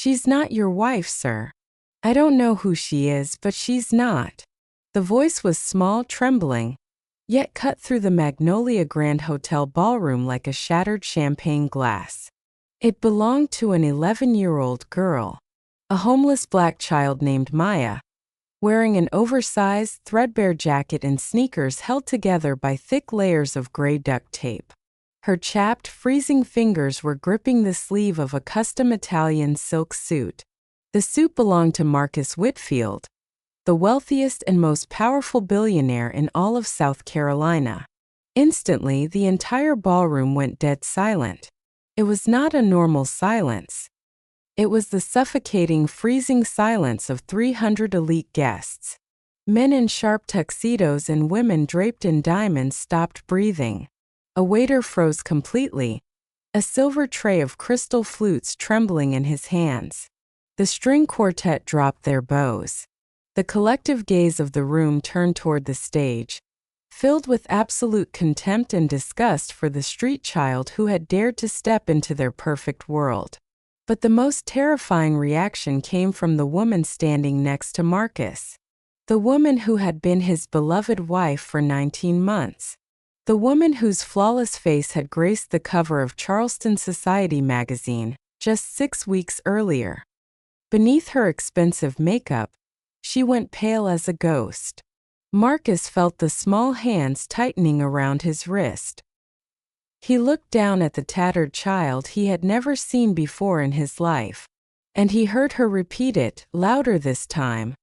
"She's not your wife, sir." "I don't know who she is, but she's not." The voice was small, trembling, yet cut through the Magnolia Grand Hotel ballroom like a shattered champagne glass. It belonged to an 11-year-old girl, a homeless black child named Maya, wearing an oversized, threadbare jacket and sneakers held together by thick layers of gray duct tape. Her chapped, freezing fingers were gripping the sleeve of a custom Italian silk suit. The suit belonged to Marcus Whitfield, the wealthiest and most powerful billionaire in all of South Carolina. Instantly, the entire ballroom went dead silent. It was not a normal silence. It was the suffocating, freezing silence of 300 elite guests. Men in sharp tuxedos and women draped in diamonds stopped breathing. A waiter froze completely, a silver tray of crystal flutes trembling in his hands. The string quartet dropped their bows. The collective gaze of the room turned toward the stage, filled with absolute contempt and disgust for the street child who had dared to step into their perfect world. But the most terrifying reaction came from the woman standing next to Marcus. The woman who had been his beloved wife for 19 months. The woman whose flawless face had graced the cover of Charleston Society magazine just 6 weeks earlier. Beneath her expensive makeup, she went pale as a ghost. Marcus felt the small hands tightening around his wrist. He looked down at the tattered child he had never seen before in his life, and he heard her repeat it, louder this time,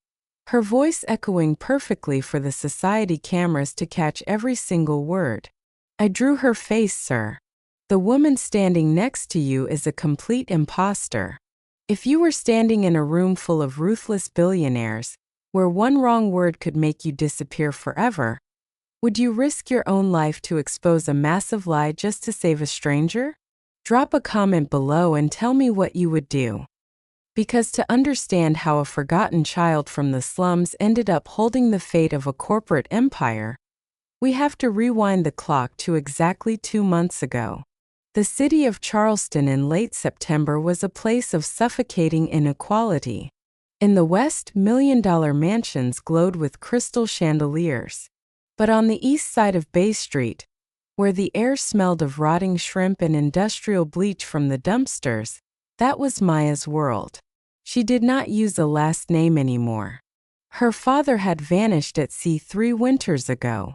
her voice echoing perfectly for the society cameras to catch every single word. "I drew her face, sir. The woman standing next to you is a complete imposter. If you were standing in a room full of ruthless billionaires, where one wrong word could make you disappear forever, would you risk your own life to expose a massive lie just to save a stranger? Drop a comment below and tell me what you would do." Because to understand how a forgotten child from the slums ended up holding the fate of a corporate empire, we have to rewind the clock to exactly 2 months ago. The city of Charleston in late September was a place of suffocating inequality. In the west, million-dollar mansions glowed with crystal chandeliers. But on the east side of Bay Street, where the air smelled of rotting shrimp and industrial bleach from the dumpsters, that was Maya's world. She did not use a last name anymore. Her father had vanished at sea 3 winters ago.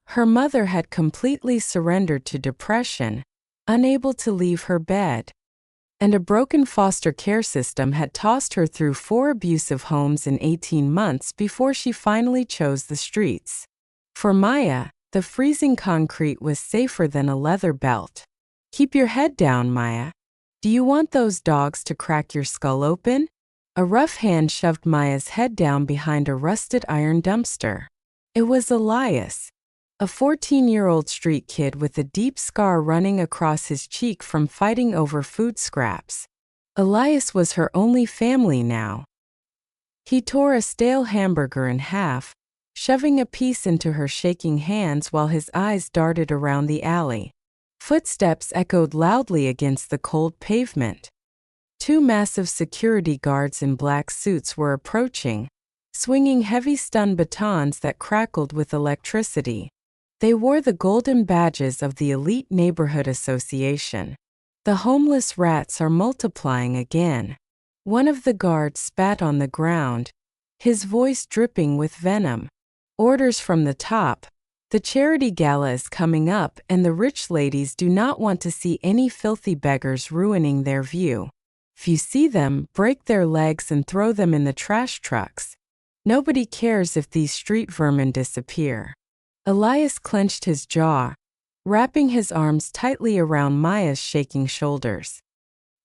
Her mother had completely surrendered to depression, unable to leave her bed. And a broken foster care system had tossed her through 4 abusive homes in 18 months before she finally chose the streets. For Maya, the freezing concrete was safer than a leather belt. "Keep your head down, Maya. Do you want those dogs to crack your skull open?" A rough hand shoved Maya's head down behind a rusted iron dumpster. It was Elias, a 14-year-old street kid with a deep scar running across his cheek from fighting over food scraps. Elias was her only family now. He tore a stale hamburger in half, shoving a piece into her shaking hands while his eyes darted around the alley. Footsteps echoed loudly against the cold pavement. 2 massive security guards in black suits were approaching, swinging heavy stun batons that crackled with electricity. They wore the golden badges of the elite neighborhood association. "The homeless rats are multiplying again." One of the guards spat on the ground, his voice dripping with venom. "Orders from the top. The charity gala is coming up and the rich ladies do not want to see any filthy beggars ruining their view. If you see them, break their legs and throw them in the trash trucks. Nobody cares if these street vermin disappear." Elias clenched his jaw, wrapping his arms tightly around Maya's shaking shoulders.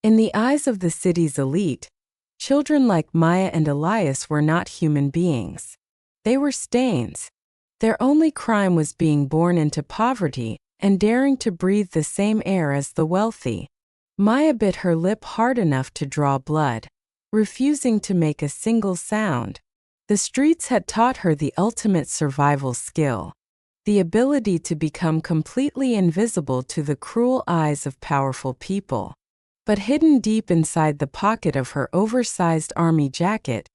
In the eyes of the city's elite, children like Maya and Elias were not human beings. They were stains. Their only crime was being born into poverty and daring to breathe the same air as the wealthy. Maya bit her lip hard enough to draw blood, refusing to make a single sound. The streets had taught her the ultimate survival skill, the ability to become completely invisible to the cruel eyes of powerful people. But hidden deep inside the pocket of her oversized army jacket,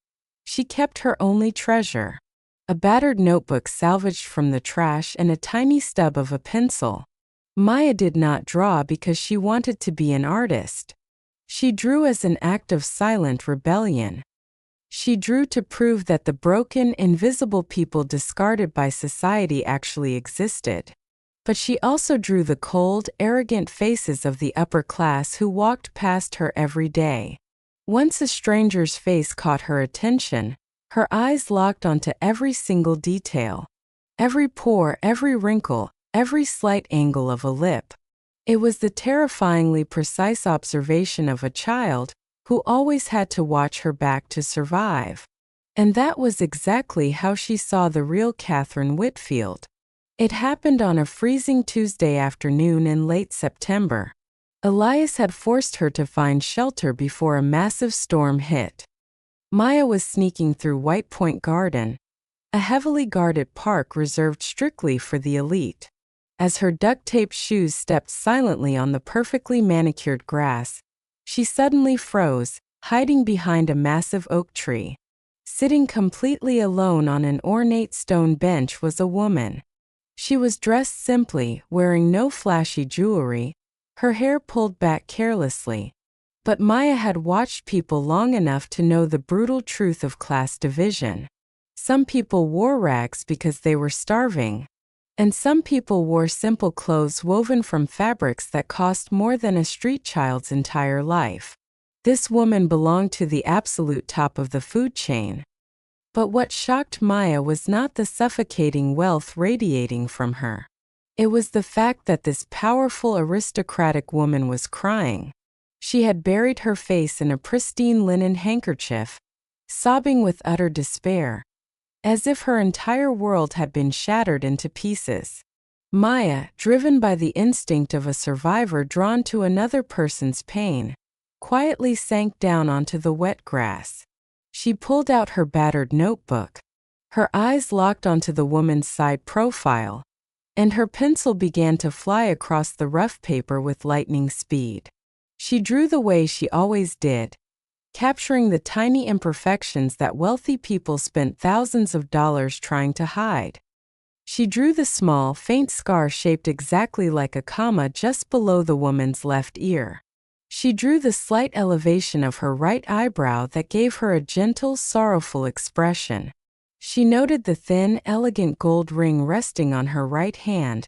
she kept her only treasure: a battered notebook salvaged from the trash and a tiny stub of a pencil. Maya did not draw because she wanted to be an artist. She drew as an act of silent rebellion. She drew to prove that the broken, invisible people discarded by society actually existed. But she also drew the cold, arrogant faces of the upper class who walked past her every day. Once a stranger's face caught her attention, her eyes locked onto every single detail. Every pore, every wrinkle, every slight angle of a lip. It was the terrifyingly precise observation of a child who always had to watch her back to survive. And that was exactly how she saw the real Catherine Whitfield. It happened on a freezing Tuesday afternoon in late September. Elias had forced her to find shelter before a massive storm hit. Maya was sneaking through White Point Garden, a heavily guarded park reserved strictly for the elite. As her duct-taped shoes stepped silently on the perfectly manicured grass, she suddenly froze, hiding behind a massive oak tree. Sitting completely alone on an ornate stone bench was a woman. She was dressed simply, wearing no flashy jewelry, her hair pulled back carelessly. But Maya had watched people long enough to know the brutal truth of class division. Some people wore rags because they were starving, and some people wore simple clothes woven from fabrics that cost more than a street child's entire life. This woman belonged to the absolute top of the food chain. But what shocked Maya was not the suffocating wealth radiating from her. It was the fact that this powerful aristocratic woman was crying. She had buried her face in a pristine linen handkerchief, sobbing with utter despair, as if her entire world had been shattered into pieces. Maya, driven by the instinct of a survivor drawn to another person's pain, quietly sank down onto the wet grass. She pulled out her battered notebook. Her eyes locked onto the woman's side profile, and her pencil began to fly across the rough paper with lightning speed. She drew the way she always did, capturing the tiny imperfections that wealthy people spent thousands of dollars trying to hide. She drew the small, faint scar shaped exactly like a comma just below the woman's left ear. She drew the slight elevation of her right eyebrow that gave her a gentle, sorrowful expression. She noted the thin, elegant gold ring resting on her right hand,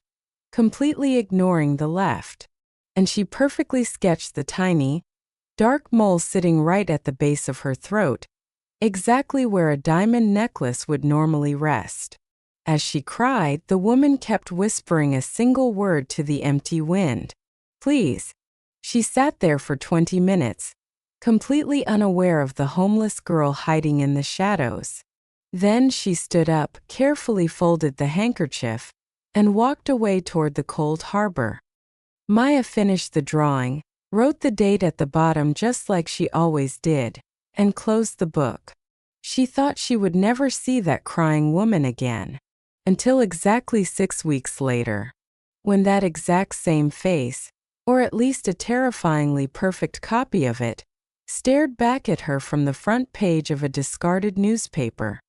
completely ignoring the left. And she perfectly sketched the tiny, dark mole sitting right at the base of her throat, exactly where a diamond necklace would normally rest. As she cried, the woman kept whispering a single word to the empty wind. "Please." She sat there for 20 minutes, completely unaware of the homeless girl hiding in the shadows. Then she stood up, carefully folded the handkerchief, and walked away toward the cold harbor. Maya finished the drawing, wrote the date at the bottom just like she always did, and closed the book. She thought she would never see that crying woman again, until exactly 6 weeks later, when that exact same face, or at least a terrifyingly perfect copy of it, stared back at her from the front page of a discarded newspaper.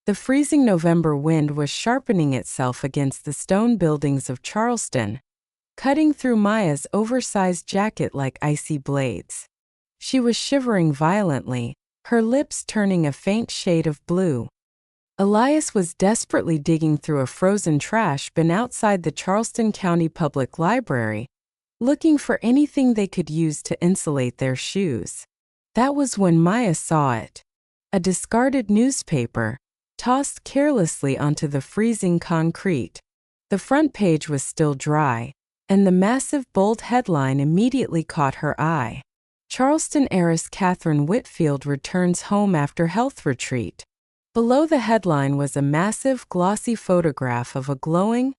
The freezing November wind was sharpening itself against the stone buildings of Charleston, cutting through Maya's oversized jacket like icy blades. She was shivering violently, her lips turning a faint shade of blue. Elias was desperately digging through a frozen trash bin outside the Charleston County Public Library, looking for anything they could use to insulate their shoes. That was when Maya saw it. A discarded newspaper, tossed carelessly onto the freezing concrete. The front page was still dry, and the massive bold headline immediately caught her eye. Charleston heiress Catherine Whitfield returns home after health retreat. Below the headline was a massive, glossy photograph of a glowing,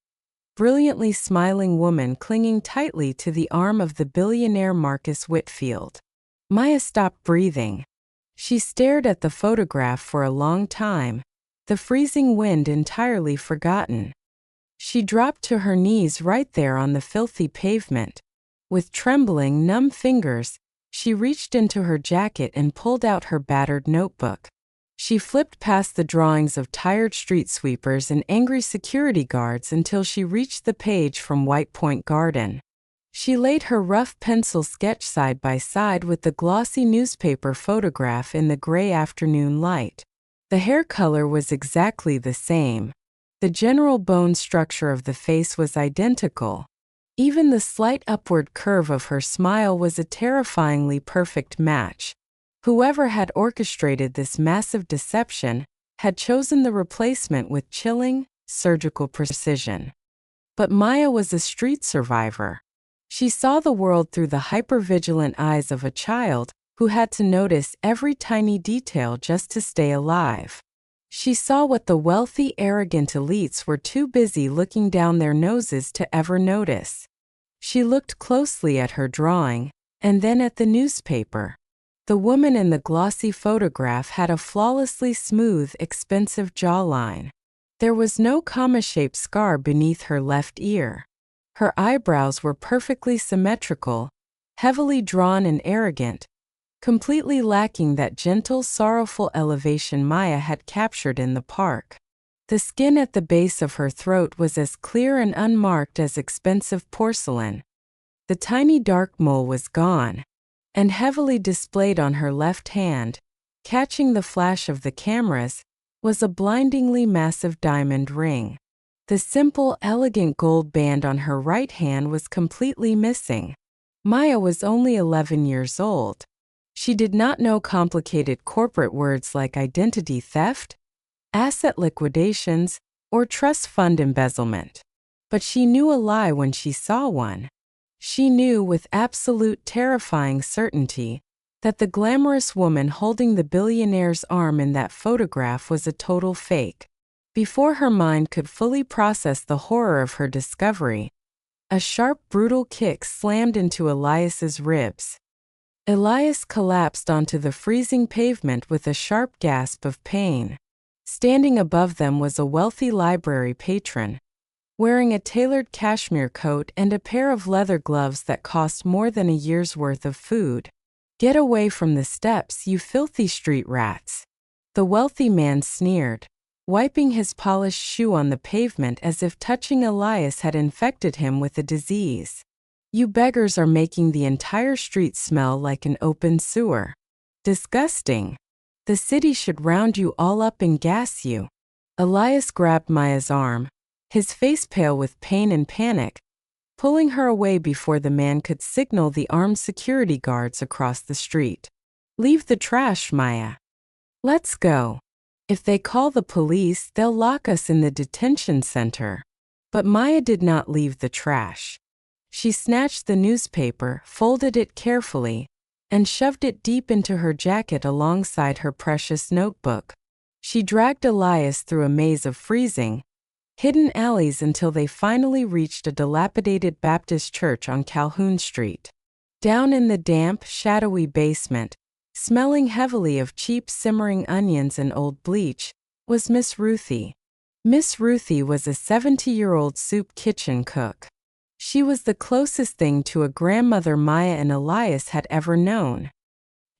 brilliantly smiling woman clinging tightly to the arm of the billionaire Marcus Whitfield. Maya stopped breathing. She stared at the photograph for a long time, the freezing wind entirely forgotten. She dropped to her knees right there on the filthy pavement. With trembling, numb fingers, She reached into her jacket and pulled out her battered notebook. She flipped past the drawings of tired street sweepers and angry security guards until she reached the page from White Point Garden. She laid her rough pencil sketch side by side with the glossy newspaper photograph in the gray afternoon light. The hair color was exactly the same. The general bone structure of the face was identical. Even the slight upward curve of her smile was a terrifyingly perfect match. Whoever had orchestrated this massive deception had chosen the replacement with chilling, surgical precision. But Maya was a street survivor. She saw the world through the hypervigilant eyes of a child who had to notice every tiny detail just to stay alive. She saw what the wealthy, arrogant elites were too busy looking down their noses to ever notice. She looked closely at her drawing, and then at the newspaper. The woman in the glossy photograph had a flawlessly smooth, expensive jawline. There was no comma-shaped scar beneath her left ear. Her eyebrows were perfectly symmetrical, heavily drawn and arrogant, completely lacking that gentle, sorrowful elevation Maya had captured in the park. The skin at the base of her throat was as clear and unmarked as expensive porcelain. The tiny dark mole was gone, and heavily displayed on her left hand, catching the flash of the cameras, was a blindingly massive diamond ring. The simple, elegant gold band on her right hand was completely missing. Maya was only 11 years old. She did not know complicated corporate words like identity theft, asset liquidations, or trust fund embezzlement. But she knew a lie when she saw one. She knew with absolute terrifying certainty that the glamorous woman holding the billionaire's arm in that photograph was a total fake. Before her mind could fully process the horror of her discovery, a sharp, brutal kick slammed into Elias's ribs. Elias collapsed onto the freezing pavement with a sharp gasp of pain. Standing above them was a wealthy library patron, wearing a tailored cashmere coat and a pair of leather gloves that cost more than a year's worth of food. "Get away from the steps, you filthy street rats," the wealthy man sneered, wiping his polished shoe on the pavement as if touching Elias had infected him with a disease. "You beggars are making the entire street smell like an open sewer. Disgusting. The city should round you all up and gas you." Elias grabbed Maya's arm, his face pale with pain and panic, pulling her away before the man could signal the armed security guards across the street. "Leave the trash, Maya. Let's go. If they call the police, they'll lock us in the detention center." But Maya did not leave the trash. She snatched the newspaper, folded it carefully, and shoved it deep into her jacket alongside her precious notebook. She dragged Elias through a maze of freezing, hidden alleys until they finally reached a dilapidated Baptist church on Calhoun Street. Down in the damp, shadowy basement, smelling heavily of cheap simmering onions and old bleach, was Miss Ruthie. Miss Ruthie was a 70-year-old soup kitchen cook. She was the closest thing to a grandmother Maya and Elias had ever known.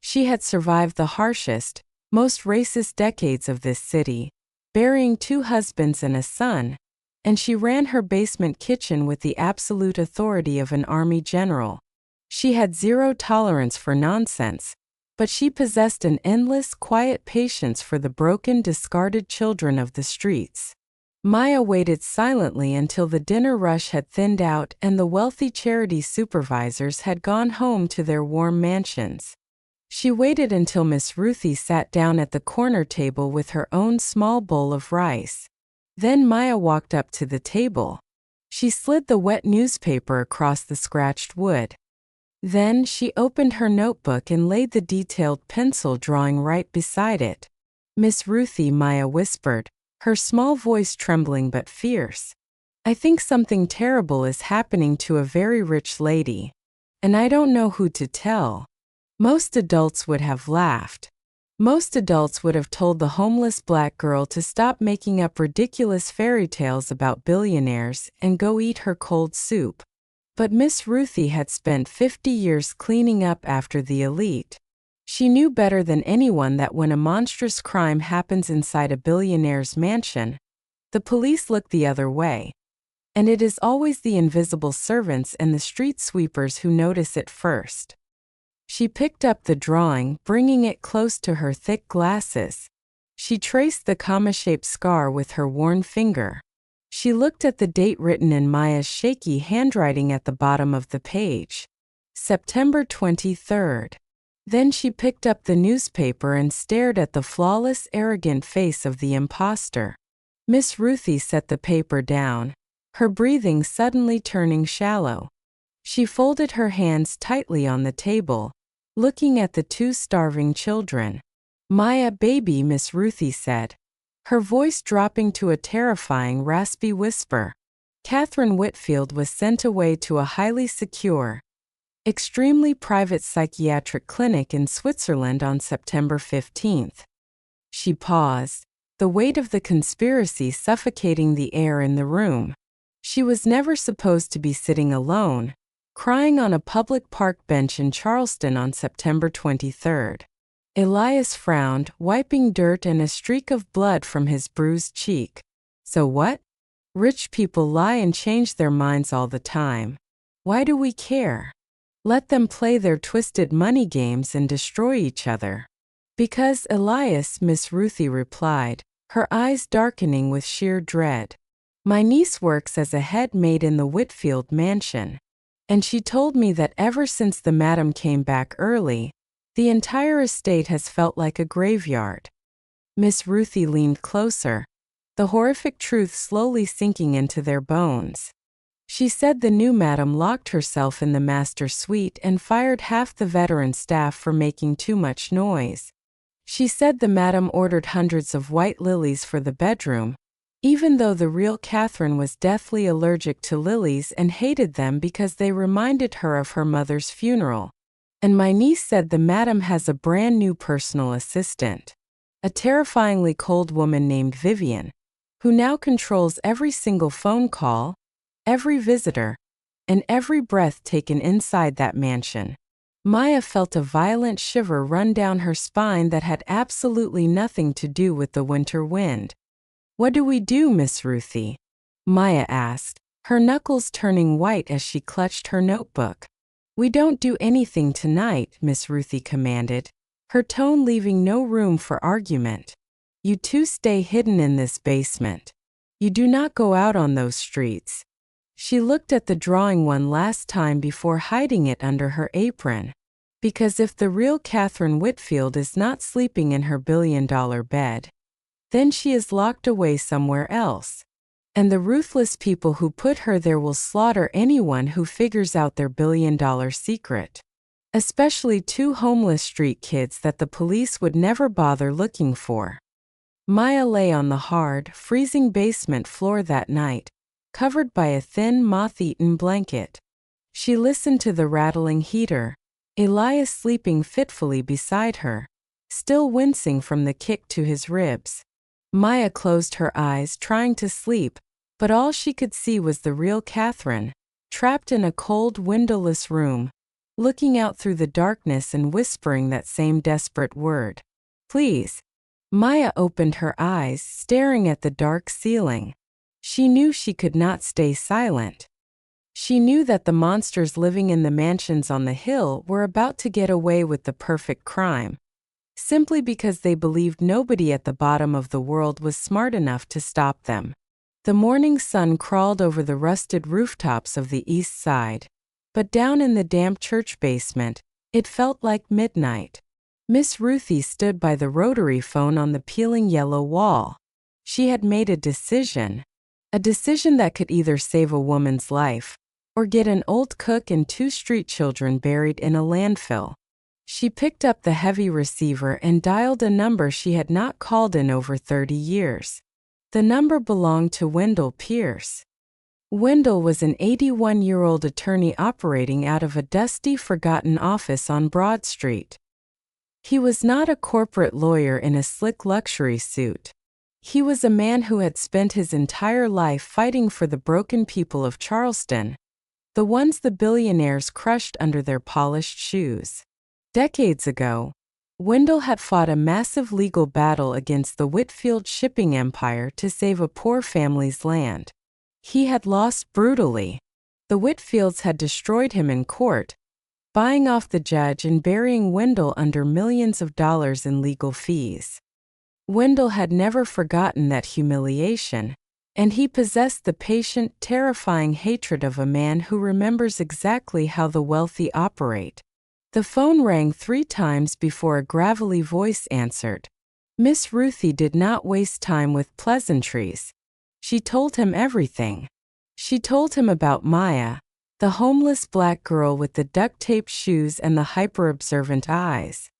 She had survived the harshest, most racist decades of this city, burying 2 husbands and a son, and she ran her basement kitchen with the absolute authority of an army general. She had zero tolerance for nonsense, but she possessed an endless, quiet patience for the broken, discarded children of the streets. Maya waited silently until the dinner rush had thinned out and the wealthy charity supervisors had gone home to their warm mansions. She waited until Miss Ruthie sat down at the corner table with her own small bowl of rice. Then Maya walked up to the table. She slid the wet newspaper across the scratched wood. Then she opened her notebook and laid the detailed pencil drawing right beside it. "Miss Ruthie," Maya whispered, her small voice trembling but fierce, "I think something terrible is happening to a very rich lady. And I don't know who to tell." Most adults would have laughed. Most adults would have told the homeless black girl to stop making up ridiculous fairy tales about billionaires and go eat her cold soup. But Miss Ruthie had spent 50 years cleaning up after the elite. She knew better than anyone that when a monstrous crime happens inside a billionaire's mansion, the police look the other way. And it is always the invisible servants and the street sweepers who notice it first. She picked up the drawing, bringing it close to her thick glasses. She traced the comma-shaped scar with her worn finger. She looked at the date written in Maya's shaky handwriting at the bottom of the page. September 23rd. Then she picked up the newspaper and stared at the flawless, arrogant face of the imposter. Miss Ruthie set the paper down, her breathing suddenly turning shallow. She folded her hands tightly on the table, looking at the two starving children. "Maya, baby," Miss Ruthie said, her voice dropping to a terrifying, raspy whisper. Catherine Whitfield was sent away to a highly secure, extremely private psychiatric clinic in Switzerland on September 15th. She paused, the weight of the conspiracy suffocating the air in the room. She was never supposed to be sitting alone, crying on a public park bench in Charleston on September 23rd. Elias frowned, wiping dirt and a streak of blood from his bruised cheek. So what? Rich people lie and change their minds all the time. Why do we care? Let them play their twisted money games and destroy each other. Because, Elias, Miss Ruthie replied, her eyes darkening with sheer dread. My niece works as a head maid in the Whitfield mansion. And she told me that ever since the madam came back early, the entire estate has felt like a graveyard. Miss Ruthie leaned closer, the horrific truth slowly sinking into their bones. She said the new madam locked herself in the master suite and fired half the veteran staff for making too much noise. She said the madam ordered hundreds of white lilies for the bedroom, even though the real Catherine was deathly allergic to lilies and hated them because they reminded her of her mother's funeral. And my niece said the madam has a brand new personal assistant, a terrifyingly cold woman named Vivian, who now controls every single phone call, every visitor, and every breath taken inside that mansion. Maya felt a violent shiver run down her spine that had absolutely nothing to do with the winter wind. What do we do, Miss Ruthie? Maya asked, her knuckles turning white as she clutched her notebook. We don't do anything tonight, Miss Ruthie commanded, her tone leaving no room for argument. You two stay hidden in this basement. You do not go out on those streets. She looked at the drawing one last time before hiding it under her apron. Because if the real Catherine Whitfield is not sleeping in her billion-dollar bed, then she is locked away somewhere else. And the ruthless people who put her there will slaughter anyone who figures out their billion-dollar secret. Especially two homeless street kids that the police would never bother looking for. Maya lay on the hard, freezing basement floor that night, covered by a thin, moth-eaten blanket. She listened to the rattling heater, Elias sleeping fitfully beside her, still wincing from the kick to his ribs. Maya closed her eyes, trying to sleep, but all she could see was the real Catherine, trapped in a cold, windowless room, looking out through the darkness and whispering that same desperate word. Please. Maya opened her eyes, staring at the dark ceiling. She knew she could not stay silent. She knew that the monsters living in the mansions on the hill were about to get away with the perfect crime, simply because they believed nobody at the bottom of the world was smart enough to stop them. The morning sun crawled over the rusted rooftops of the east side, but down in the damp church basement, it felt like midnight. Miss Ruthie stood by the rotary phone on the peeling yellow wall. She had made a decision that could either save a woman's life or get an old cook and two street children buried in a landfill. She picked up the heavy receiver and dialed a number she had not called in over 30 years. The number belonged to Wendell Pierce. Wendell was an 81-year-old attorney operating out of a dusty, forgotten office on Broad Street. He was not a corporate lawyer in a slick luxury suit. He was a man who had spent his entire life fighting for the broken people of Charleston, the ones the billionaires crushed under their polished shoes. Decades ago, Wendell had fought a massive legal battle against the Whitfield shipping empire to save a poor family's land. He had lost brutally. The Whitfields had destroyed him in court, buying off the judge and burying Wendell under millions of dollars in legal fees. Wendell had never forgotten that humiliation, and he possessed the patient, terrifying hatred of a man who remembers exactly how the wealthy operate. The phone rang 3 times before a gravelly voice answered. Miss Ruthie did not waste time with pleasantries. She told him everything. She told him about Maya, the homeless black girl with the duct-taped shoes and the hyper-observant eyes.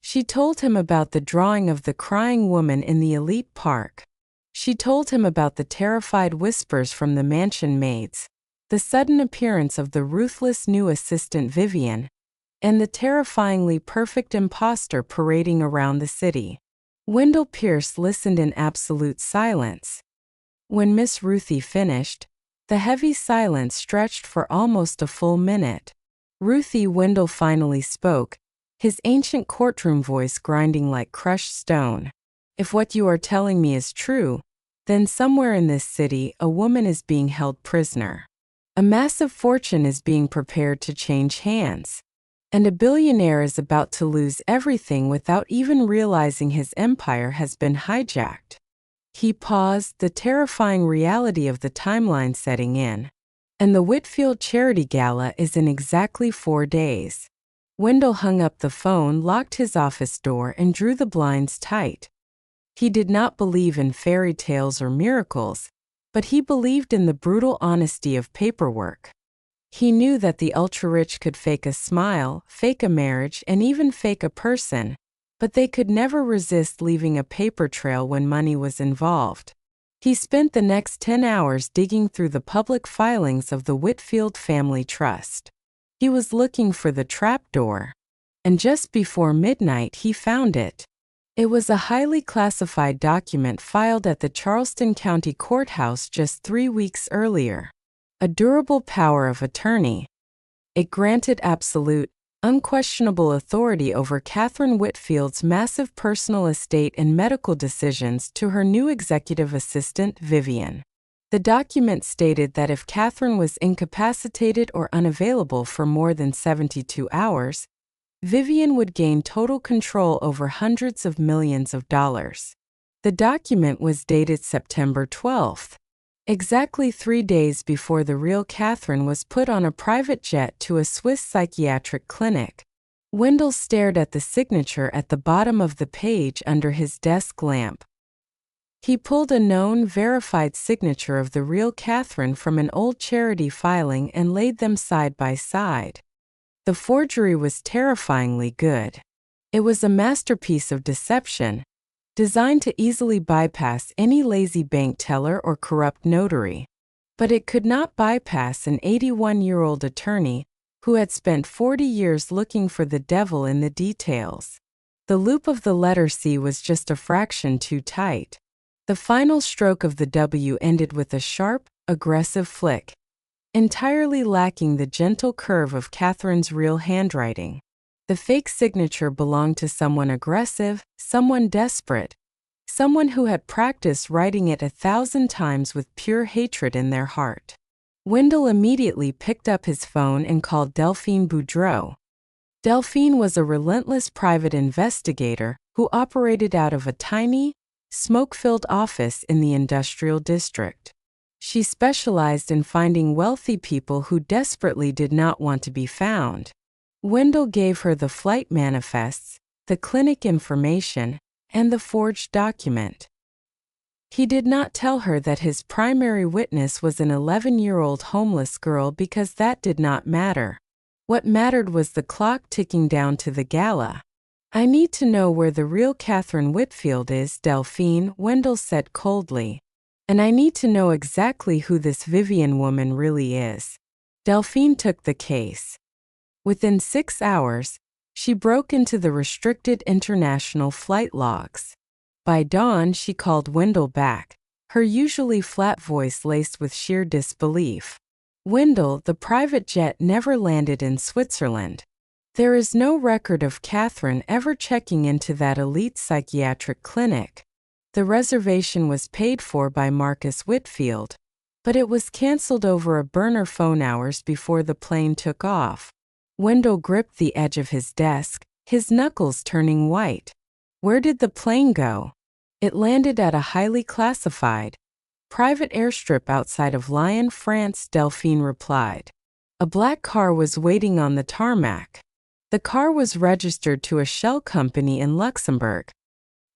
She told him about the drawing of the crying woman in the elite park. She told him about the terrified whispers from the mansion maids, the sudden appearance of the ruthless new assistant Vivian, and the terrifyingly perfect imposter parading around the city. Wendell Pierce listened in absolute silence. When Miss Ruthie finished, the heavy silence stretched for almost a full minute. Ruthie, Wendell finally spoke, his ancient courtroom voice grinding like crushed stone. If what you are telling me is true, then somewhere in this city a woman is being held prisoner. A massive fortune is being prepared to change hands. And a billionaire is about to lose everything without even realizing his empire has been hijacked. He paused, the terrifying reality of the timeline setting in. And the Whitfield Charity Gala is in exactly 4 days. Wendell hung up the phone, locked his office door, and drew the blinds tight. He did not believe in fairy tales or miracles, but he believed in the brutal honesty of paperwork. He knew that the ultra-rich could fake a smile, fake a marriage, and even fake a person, but they could never resist leaving a paper trail when money was involved. He spent the next 10 hours digging through the public filings of the Whitfield Family Trust. He was looking for the trapdoor, and just before midnight he found it. It was a highly classified document filed at the Charleston County Courthouse just 3 weeks earlier. A durable power of attorney. It granted absolute, unquestionable authority over Catherine Whitfield's massive personal estate and medical decisions to her new executive assistant, Vivian. The document stated that if Catherine was incapacitated or unavailable for more than 72 hours, Vivian would gain total control over hundreds of millions of dollars. The document was dated September 12th. Exactly 3 days before the real Catherine was put on a private jet to a Swiss psychiatric clinic. Wendell stared at the signature at the bottom of the page under his desk lamp. He pulled a known, verified signature of the real Catherine from an old charity filing and laid them side by side. The forgery was terrifyingly good. It was a masterpiece of deception, designed to easily bypass any lazy bank teller or corrupt notary. But it could not bypass an 81-year-old attorney who had spent 40 years looking for the devil in the details. The loop of the letter C was just a fraction too tight. The final stroke of the W ended with a sharp, aggressive flick, entirely lacking the gentle curve of Catherine's real handwriting. The fake signature belonged to someone aggressive, someone desperate, someone who had practiced writing it 1,000 times with pure hatred in their heart. Wendell immediately picked up his phone and called Delphine Boudreau. Delphine was a relentless private investigator who operated out of a tiny, smoke-filled office in the industrial district. She specialized in finding wealthy people who desperately did not want to be found. Wendell gave her the flight manifests, the clinic information, and the forged document. He did not tell her that his primary witness was an 11-year-old homeless girl because that did not matter. What mattered was the clock ticking down to the gala. "I need to know where the real Catherine Whitfield is, Delphine," Wendell said coldly. "And I need to know exactly who this Vivian woman really is." Delphine took the case. Within 6 hours, she broke into the restricted international flight logs. By dawn, she called Wendell back, her usually flat voice laced with sheer disbelief. Wendell, the private jet never landed in Switzerland. There is no record of Catherine ever checking into that elite psychiatric clinic. The reservation was paid for by Marcus Whitfield, but it was canceled over a burner phone hours before the plane took off. Wendell gripped the edge of his desk, his knuckles turning white. Where did the plane go? It landed at a highly classified, private airstrip outside of Lyon, France, Delphine replied. A black car was waiting on the tarmac. The car was registered to a shell company in Luxembourg.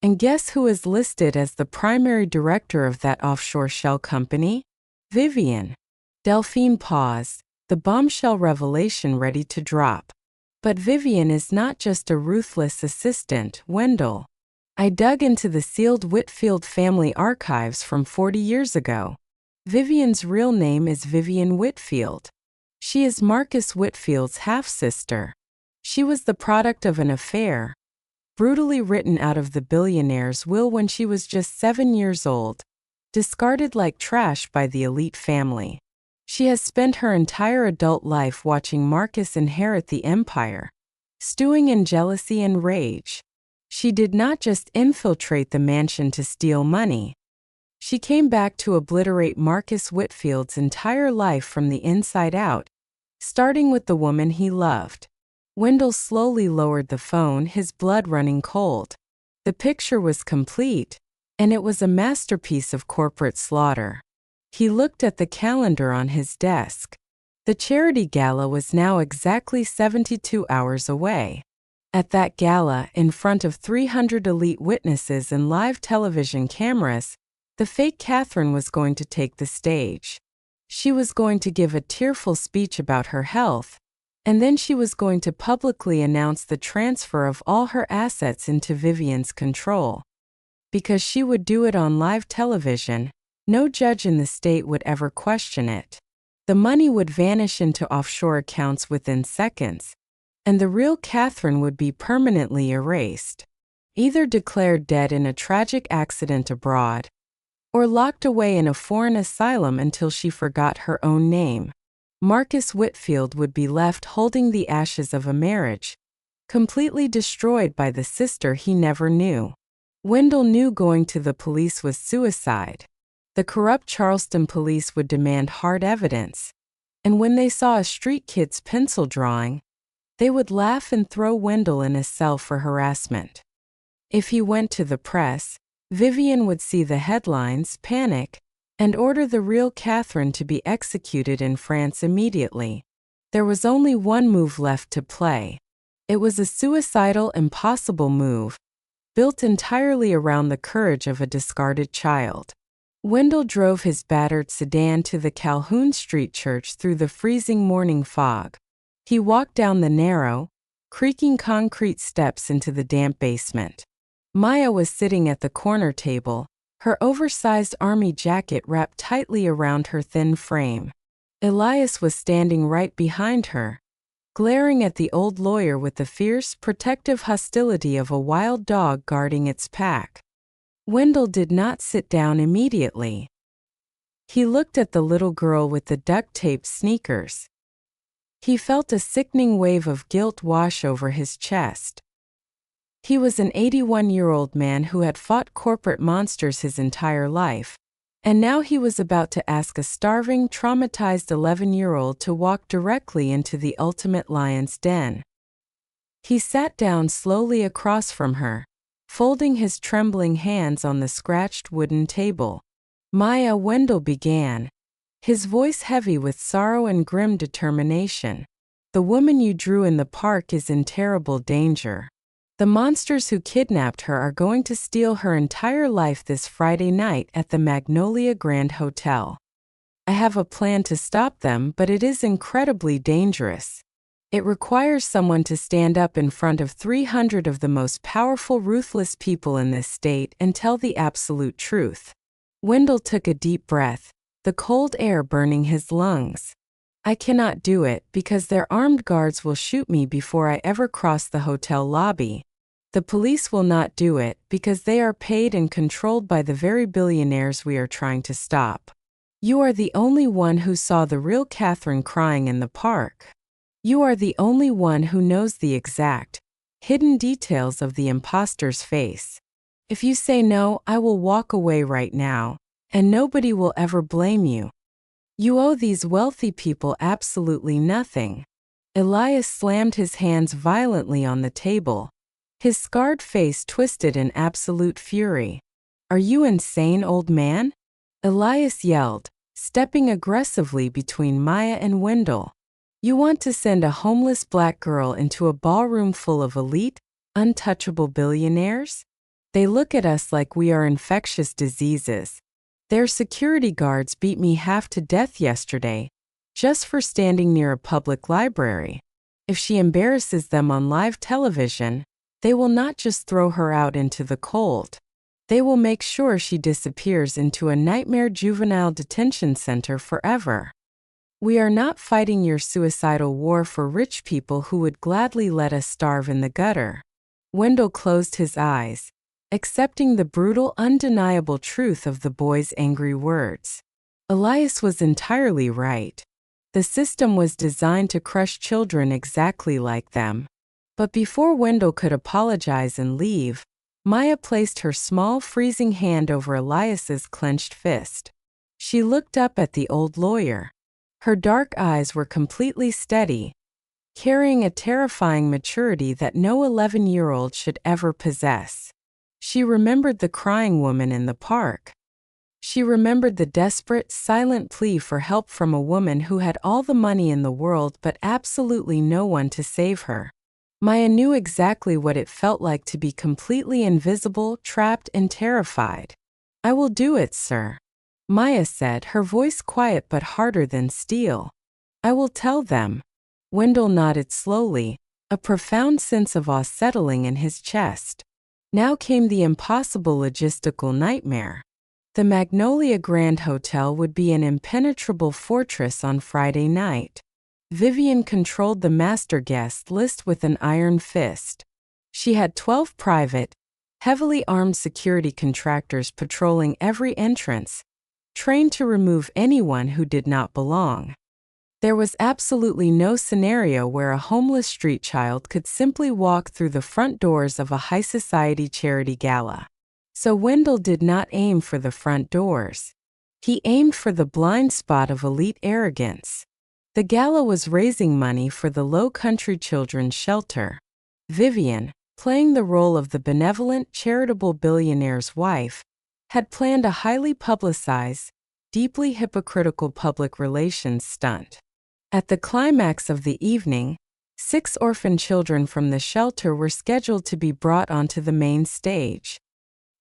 And guess who is listed as the primary director of that offshore shell company? Vivian. Delphine paused, the bombshell revelation ready to drop. But Vivian is not just a ruthless assistant, Wendell. I dug into the sealed Whitfield family archives from 40 years ago. Vivian's real name is Vivian Whitfield. She is Marcus Whitfield's half-sister. She was the product of an affair, brutally written out of the billionaire's will when she was just 7 years old, discarded like trash by the elite family. She has spent her entire adult life watching Marcus inherit the empire, stewing in jealousy and rage. She did not just infiltrate the mansion to steal money. She came back to obliterate Marcus Whitfield's entire life from the inside out, starting with the woman he loved. Wendell slowly lowered the phone, his blood running cold. The picture was complete, and it was a masterpiece of corporate slaughter. He looked at the calendar on his desk. The charity gala was now exactly 72 hours away. At that gala, in front of 300 elite witnesses and live television cameras, the fake Catherine was going to take the stage. She was going to give a tearful speech about her health, and then she was going to publicly announce the transfer of all her assets into Vivian's control. Because she would do it on live television, no judge in the state would ever question it. The money would vanish into offshore accounts within seconds, and the real Catherine would be permanently erased, either declared dead in a tragic accident abroad, or locked away in a foreign asylum until she forgot her own name. Marcus Whitfield would be left holding the ashes of a marriage, completely destroyed by the sister he never knew. Wendell knew going to the police was suicide. The corrupt Charleston police would demand hard evidence, and when they saw a street kid's pencil drawing, they would laugh and throw Wendell in a cell for harassment. If he went to the press, Vivian would see the headlines, panic, and order the real Catherine to be executed in France immediately. There was only one move left to play. It was a suicidal, impossible move, built entirely around the courage of a discarded child. Wendell drove his battered sedan to the Calhoun Street Church through the freezing morning fog. He walked down the narrow, creaking concrete steps into the damp basement. Maya was sitting at the corner table, her oversized army jacket wrapped tightly around her thin frame. Elias was standing right behind her, glaring at the old lawyer with the fierce, protective hostility of a wild dog guarding its pack. Wendell did not sit down immediately. He looked at the little girl with the duct-taped sneakers. He felt a sickening wave of guilt wash over his chest. He was an 81-year-old man who had fought corporate monsters his entire life, and now he was about to ask a starving, traumatized 11-year-old to walk directly into the ultimate lion's den. He sat down slowly across from her, folding his trembling hands on the scratched wooden table. Maya, Wendell began, his voice heavy with sorrow and grim determination. The woman you drew in the park is in terrible danger. The monsters who kidnapped her are going to steal her entire life this Friday night at the Magnolia Grand Hotel. I have a plan to stop them, but it is incredibly dangerous. It requires someone to stand up in front of 300 of the most powerful, ruthless people in this state and tell the absolute truth. Wendell took a deep breath, the cold air burning his lungs. I cannot do it because their armed guards will shoot me before I ever cross the hotel lobby. The police will not do it because they are paid and controlled by the very billionaires we are trying to stop. You are the only one who saw the real Catherine crying in the park. You are the only one who knows the exact, hidden details of the imposter's face. If you say no, I will walk away right now, and nobody will ever blame you. You owe these wealthy people absolutely nothing. Elias slammed his hands violently on the table, his scarred face twisted in absolute fury. Are you insane, old man? Elias yelled, stepping aggressively between Maya and Wendell. You want to send a homeless black girl into a ballroom full of elite, untouchable billionaires? They look at us like we are infectious diseases. Their security guards beat me half to death yesterday, just for standing near a public library. If she embarrasses them on live television, they will not just throw her out into the cold. They will make sure she disappears into a nightmare juvenile detention center forever. We are not fighting your suicidal war for rich people who would gladly let us starve in the gutter. Wendell closed his eyes, accepting the brutal, undeniable truth of the boy's angry words. Elias was entirely right. The system was designed to crush children exactly like them. But before Wendell could apologize and leave, Maya placed her small, freezing hand over Elias's clenched fist. She looked up at the old lawyer. Her dark eyes were completely steady, carrying a terrifying maturity that no 11-year-old should ever possess. She remembered the crying woman in the park. She remembered the desperate, silent plea for help from a woman who had all the money in the world but absolutely no one to save her. Maya knew exactly what it felt like to be completely invisible, trapped, and terrified. I will do it, sir, Maya said, her voice quiet but harder than steel. I will tell them. Wendell nodded slowly, a profound sense of awe settling in his chest. Now came the impossible logistical nightmare. The Magnolia Grand Hotel would be an impenetrable fortress on Friday night. Vivian controlled the master guest list with an iron fist. She had 12 private, heavily armed security contractors patrolling every entrance, trained to remove anyone who did not belong. There was absolutely no scenario where a homeless street child could simply walk through the front doors of a high society charity gala. So Wendell did not aim for the front doors. He aimed for the blind spot of elite arrogance. The gala was raising money for the Low Country Children's Shelter. Vivian, playing the role of the benevolent, charitable billionaire's wife, had planned a highly publicized, deeply hypocritical public relations stunt. At the climax of the evening, 6 orphan children from the shelter were scheduled to be brought onto the main stage.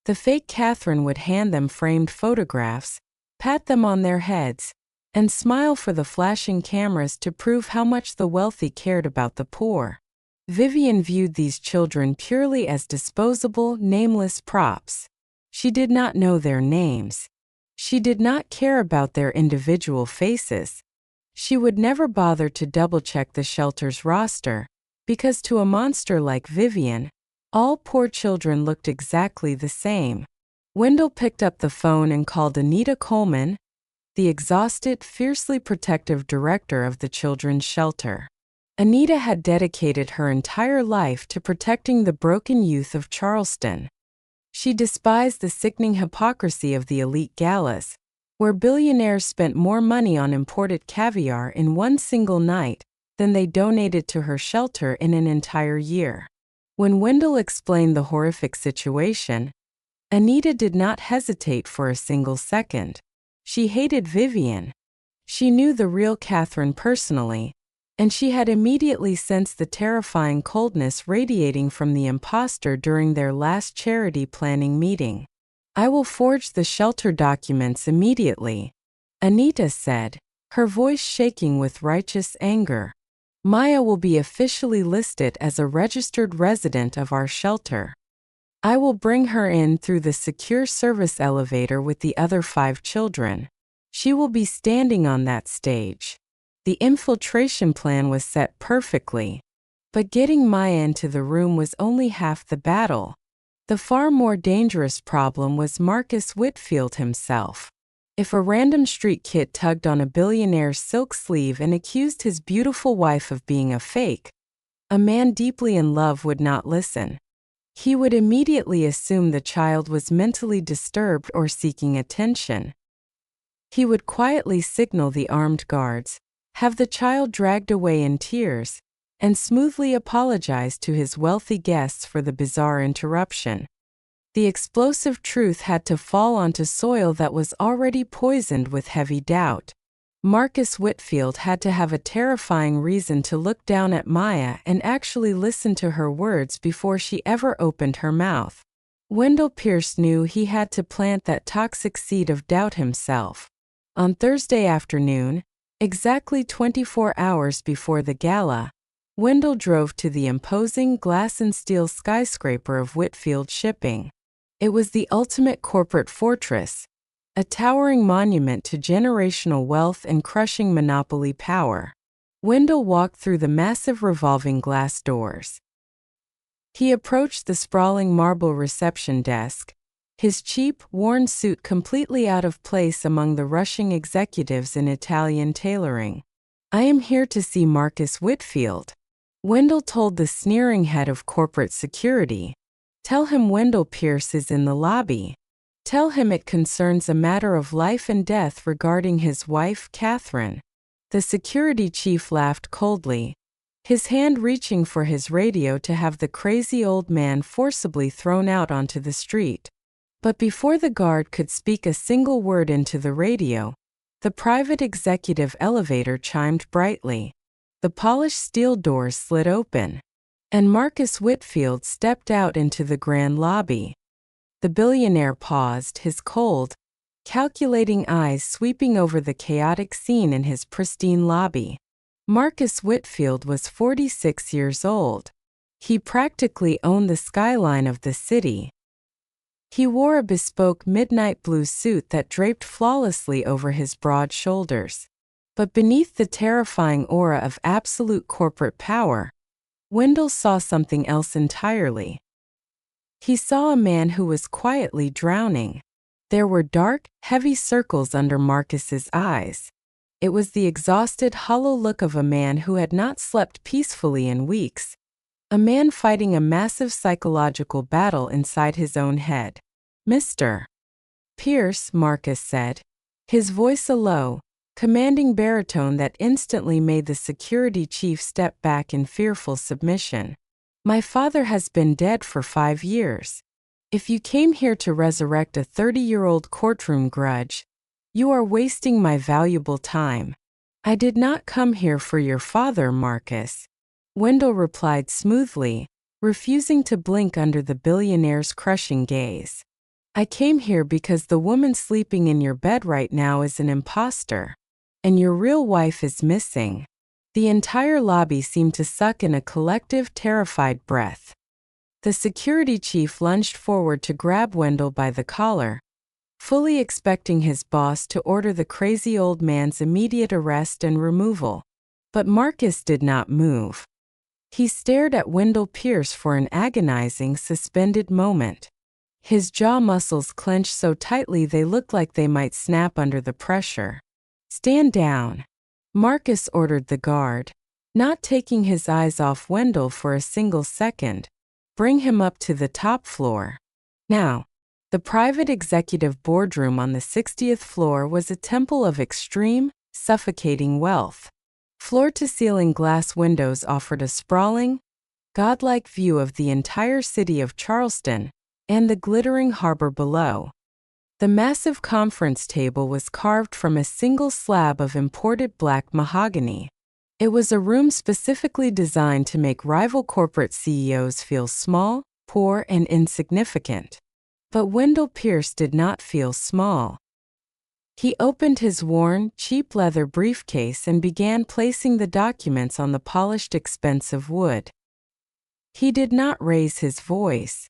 The fake Catherine would hand them framed photographs, pat them on their heads, and smile for the flashing cameras to prove how much the wealthy cared about the poor. Vivian viewed these children purely as disposable, nameless props. She did not know their names. She did not care about their individual faces. She would never bother to double-check the shelter's roster, because to a monster like Vivian, all poor children looked exactly the same. Wendell picked up the phone and called Anita Coleman, the exhausted, fiercely protective director of the children's shelter. Anita had dedicated her entire life to protecting the broken youth of Charleston. She despised the sickening hypocrisy of the elite galas, where billionaires spent more money on imported caviar in one single night than they donated to her shelter in an entire year. When Wendell explained the horrific situation, Anita did not hesitate for a single second. She hated Vivian. She knew the real Catherine personally, and she had immediately sensed the terrifying coldness radiating from the imposter during their last charity planning meeting. I will forge the shelter documents immediately, Anita said, her voice shaking with righteous anger. Maya will be officially listed as a registered resident of our shelter. I will bring her in through the secure service elevator with the other 5 children. She will be standing on that stage. The infiltration plan was set perfectly, but getting Maya into the room was only half the battle. The far more dangerous problem was Marcus Whitfield himself. If a random street kid tugged on a billionaire's silk sleeve and accused his beautiful wife of being a fake, a man deeply in love would not listen. He would immediately assume the child was mentally disturbed or seeking attention. He would quietly signal the armed guards, have the child dragged away in tears, and smoothly apologize to his wealthy guests for the bizarre interruption. The explosive truth had to fall onto soil that was already poisoned with heavy doubt. Marcus Whitfield had to have a terrifying reason to look down at Maya and actually listen to her words before she ever opened her mouth. Wendell Pierce knew he had to plant that toxic seed of doubt himself. On Thursday afternoon, exactly 24 hours before the gala, Wendell drove to the imposing glass and steel skyscraper of Whitfield Shipping. It was the ultimate corporate fortress, a towering monument to generational wealth and crushing monopoly power. Wendell walked through the massive revolving glass doors. He approached the sprawling marble reception desk, his cheap, worn suit completely out of place among the rushing executives in Italian tailoring. "I am here to see Marcus Whitfield," Wendell told the sneering head of corporate security. "Tell him Wendell Pierce is in the lobby. Tell him it concerns a matter of life and death regarding his wife, Catherine." The security chief laughed coldly, his hand reaching for his radio to have the crazy old man forcibly thrown out onto the street. But before the guard could speak a single word into the radio, the private executive elevator chimed brightly. The polished steel doors slid open, and Marcus Whitfield stepped out into the grand lobby. The billionaire paused, his cold, calculating eyes sweeping over the chaotic scene in his pristine lobby. Marcus Whitfield was 46 years old. He practically owned the skyline of the city. He wore a bespoke midnight blue suit that draped flawlessly over his broad shoulders. But beneath the terrifying aura of absolute corporate power, Wendell saw something else entirely. He saw a man who was quietly drowning. There were dark, heavy circles under Marcus's eyes. It was the exhausted, hollow look of a man who had not slept peacefully in weeks. A man fighting a massive psychological battle inside his own head. "Mr. Pierce," Marcus said, his voice a low, commanding baritone that instantly made the security chief step back in fearful submission. "My father has been dead for 5 years. If you came here to resurrect a 30-year-old courtroom grudge, you are wasting my valuable time. I did not come here for your father, Marcus," Wendell replied smoothly, refusing to blink under the billionaire's crushing gaze. "I came here because the woman sleeping in your bed right now is an imposter, and your real wife is missing." The entire lobby seemed to suck in a collective, terrified breath. The security chief lunged forward to grab Wendell by the collar, fully expecting his boss to order the crazy old man's immediate arrest and removal. But Marcus did not move. He stared at Wendell Pierce for an agonizing, suspended moment. His jaw muscles clenched so tightly they looked like they might snap under the pressure. "Stand down," Marcus ordered the guard, not taking his eyes off Wendell for a single second. "Bring him up to the top floor." Now, the private executive boardroom on the 60th floor was a temple of extreme, suffocating wealth. Floor-to-ceiling glass windows offered a sprawling, godlike view of the entire city of Charleston and the glittering harbor below. The massive conference table was carved from a single slab of imported black mahogany. It was a room specifically designed to make rival corporate CEOs feel small, poor, and insignificant. But Wendell Pierce did not feel small. He opened his worn, cheap leather briefcase and began placing the documents on the polished, expensive wood. He did not raise his voice.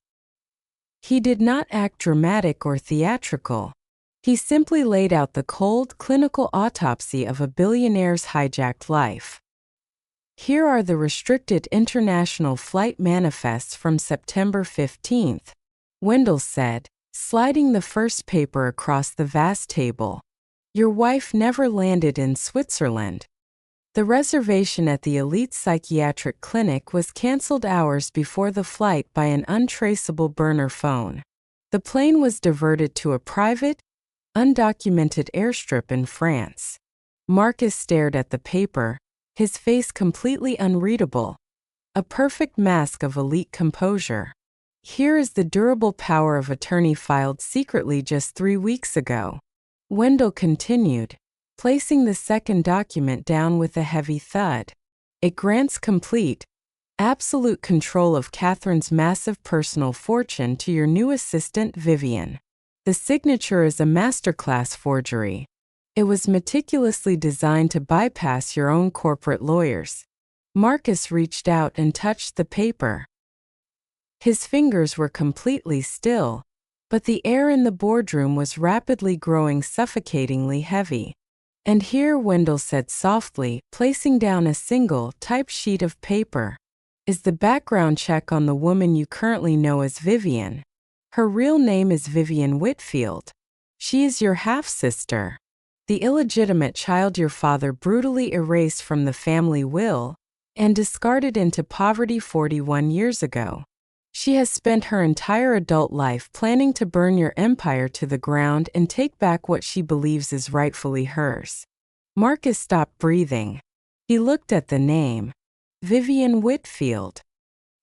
He did not act dramatic or theatrical. He simply laid out the cold, clinical autopsy of a billionaire's hijacked life. "Here are the restricted international flight manifests from September 15th, Wendell said, sliding the first paper across the vast table. Your wife never landed in Switzerland. The reservation at the elite psychiatric clinic was canceled hours before the flight by an untraceable burner phone. The plane was diverted to a private, undocumented airstrip in France. Marcus stared at the paper, his face completely unreadable. A perfect mask of elite composure. Here is the durable power of attorney filed secretly just 3 weeks ago. Wendell continued, placing the second document down with a heavy thud. It grants complete, absolute control of Catherine's massive personal fortune to your new assistant, Vivian. The signature is a masterclass forgery. It was meticulously designed to bypass your own corporate lawyers. Marcus reached out and touched the paper. His fingers were completely still, but the air in the boardroom was rapidly growing suffocatingly heavy. And here, Wendell said softly, placing down a single, typed sheet of paper, is the background check on the woman you currently know as Vivian. Her real name is Vivian Whitfield. She is your half-sister, the illegitimate child your father brutally erased from the family will and discarded into poverty 41 years ago. She has spent her entire adult life planning to burn your empire to the ground and take back what she believes is rightfully hers. Marcus stopped breathing. He looked at the name. Vivian Whitfield.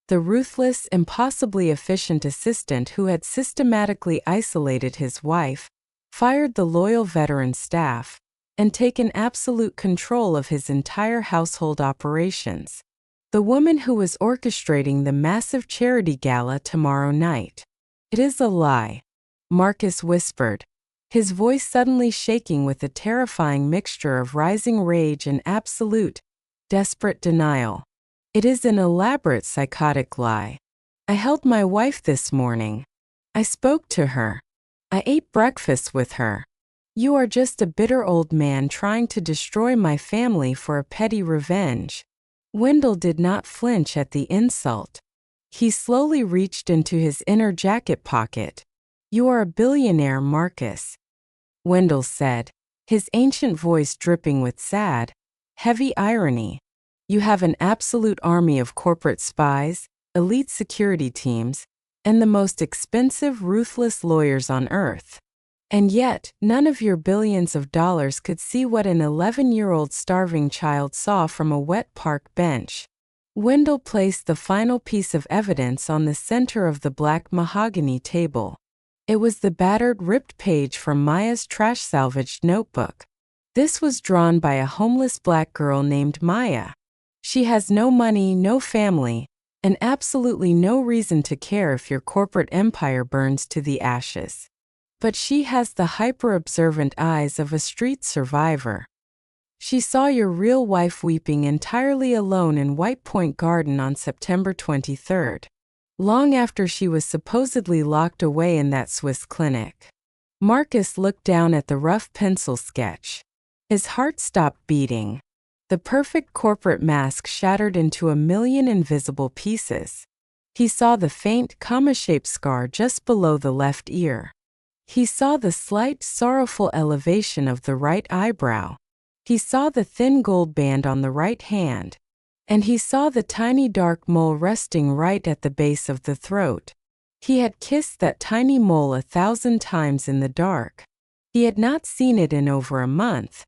The ruthless, impossibly efficient assistant who had systematically isolated his wife, fired the loyal veteran staff, and taken absolute control of his entire household operations. The woman who was orchestrating the massive charity gala tomorrow night. It is a lie, Marcus whispered, his voice suddenly shaking with a terrifying mixture of rising rage and absolute, desperate denial. It is an elaborate psychotic lie. I held my wife this morning. I spoke to her. I ate breakfast with her. You are just a bitter old man trying to destroy my family for a petty revenge. Wendell did not flinch at the insult. He slowly reached into his inner jacket pocket. You are a billionaire, Marcus, Wendell said, his ancient voice dripping with sad, heavy irony. You have an absolute army of corporate spies, elite security teams, and the most expensive, ruthless lawyers on earth. And yet, none of your billions of dollars could see what an 11-year-old starving child saw from a wet park bench. Wendell placed the final piece of evidence on the center of the black mahogany table. It was the battered, ripped page from Maya's trash-salvaged notebook. This was drawn by a homeless black girl named Maya. She has no money, no family, and absolutely no reason to care if your corporate empire burns to the ashes. But she has the hyper-observant eyes of a street survivor. She saw your real wife weeping entirely alone in White Point Garden on September 23rd, long after she was supposedly locked away in that Swiss clinic. Marcus looked down at the rough pencil sketch. His heart stopped beating. The perfect corporate mask shattered into a million invisible pieces. He saw the faint, comma-shaped scar just below the left ear. He saw the slight, sorrowful elevation of the right eyebrow. He saw the thin gold band on the right hand. And he saw the tiny dark mole resting right at the base of the throat. He had kissed that tiny mole 1,000 times in the dark. He had not seen it in over a month.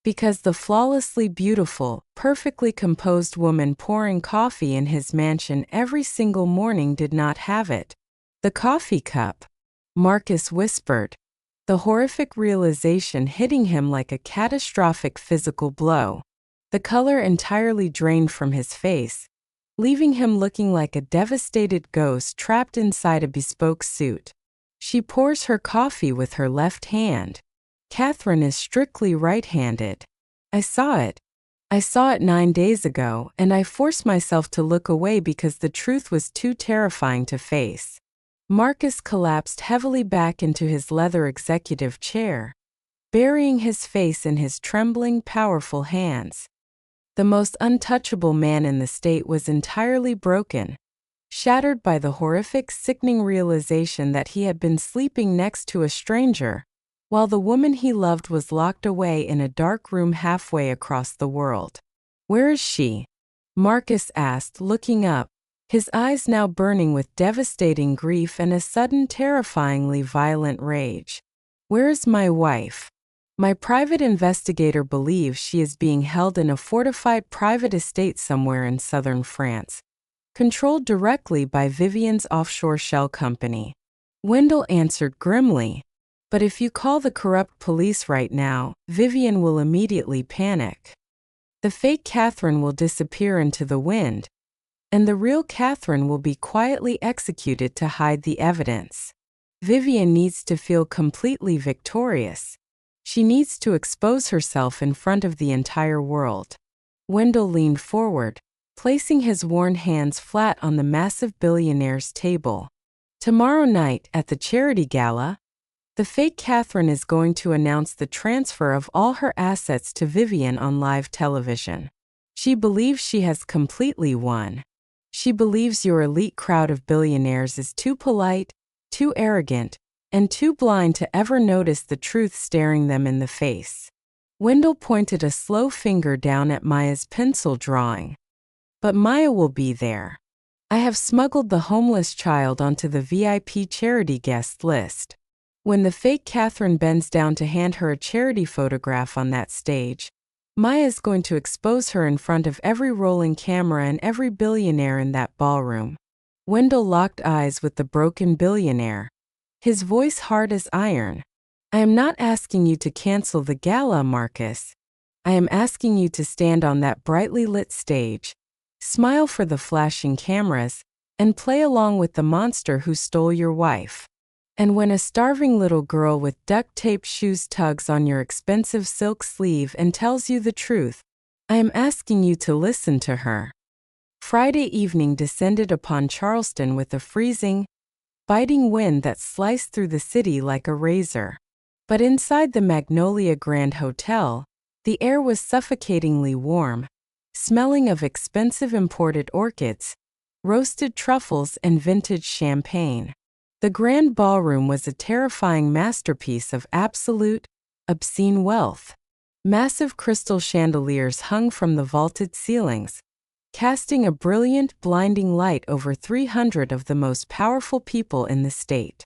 Because the flawlessly beautiful, perfectly composed woman pouring coffee in his mansion every single morning did not have it. The coffee cup, Marcus whispered, the horrific realization hitting him like a catastrophic physical blow. The color entirely drained from his face, leaving him looking like a devastated ghost trapped inside a bespoke suit. She pours her coffee with her left hand. Catherine is strictly right-handed. I saw it. I saw it 9 days ago, and I forced myself to look away because the truth was too terrifying to face. Marcus collapsed heavily back into his leather executive chair, burying his face in his trembling, powerful hands. The most untouchable man in the state was entirely broken, shattered by the horrific, sickening realization that he had been sleeping next to a stranger, while the woman he loved was locked away in a dark room halfway across the world. "Where is she?" Marcus asked, looking up, his eyes now burning with devastating grief and a sudden terrifyingly violent rage. "Where is my wife? My private investigator believes she is being held in a fortified private estate somewhere in southern France, controlled directly by Vivian's offshore shell company." Wendell answered grimly, "But if you call the corrupt police right now, Vivian will immediately panic. The fake Catherine will disappear into the wind, and the real Catherine will be quietly executed to hide the evidence. Vivian needs to feel completely victorious. She needs to expose herself in front of the entire world." Wendell leaned forward, placing his worn hands flat on the massive Billionaire's table. "Tomorrow night at the charity gala, the fake Catherine is going to announce the transfer of all her assets to Vivian on live television. She believes she has completely won. She believes your elite crowd of billionaires is too polite, too arrogant, and too blind to ever notice the truth staring them in the face." Wendell pointed a slow finger down at Maya's pencil drawing. "But Maya will be there. I have smuggled the homeless child onto the VIP charity guest list. When the fake Catherine bends down to hand her a charity photograph on that stage, Maya is going to expose her in front of every rolling camera and every billionaire in that ballroom." Wendell locked eyes with the broken billionaire, his voice hard as iron. "I am not asking you to cancel the gala, Marcus. I am asking you to stand on that brightly lit stage, smile for the flashing cameras, and play along with the monster who stole your wife. And when a starving little girl with duct-taped shoes tugs on your expensive silk sleeve and tells you the truth, I am asking you to listen to her." Friday evening descended upon Charleston with a freezing, biting wind that sliced through the city like a razor. But inside the Magnolia Grand Hotel, the air was suffocatingly warm, smelling of expensive imported orchids, roasted truffles, and vintage champagne. The grand ballroom was a terrifying masterpiece of absolute, obscene wealth. Massive crystal chandeliers hung from the vaulted ceilings, casting a brilliant, blinding light over 300 of the most powerful people in the state.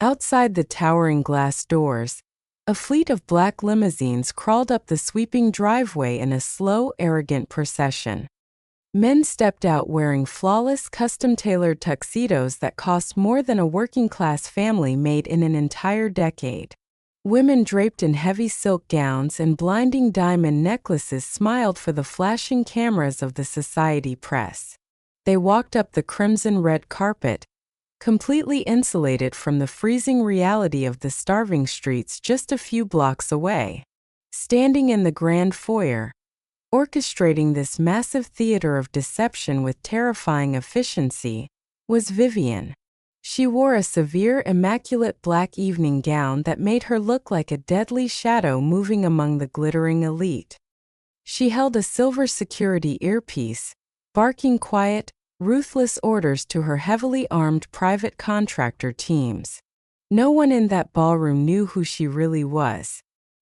Outside the towering glass doors, a fleet of black limousines crawled up the sweeping driveway in a slow, arrogant procession. Men stepped out wearing flawless, custom-tailored tuxedos that cost more than a working-class family made in an entire decade. Women draped in heavy silk gowns and blinding diamond necklaces smiled for the flashing cameras of the society press. They walked up the crimson-red carpet, completely insulated from the freezing reality of the starving streets just a few blocks away. Standing in the grand foyer, orchestrating this massive theater of deception with terrifying efficiency, was Vivian. She wore a severe, immaculate black evening gown that made her look like a deadly shadow moving among the glittering elite. She held a silver security earpiece, barking quiet, ruthless orders to her heavily armed private contractor teams. No one in that ballroom knew who she really was.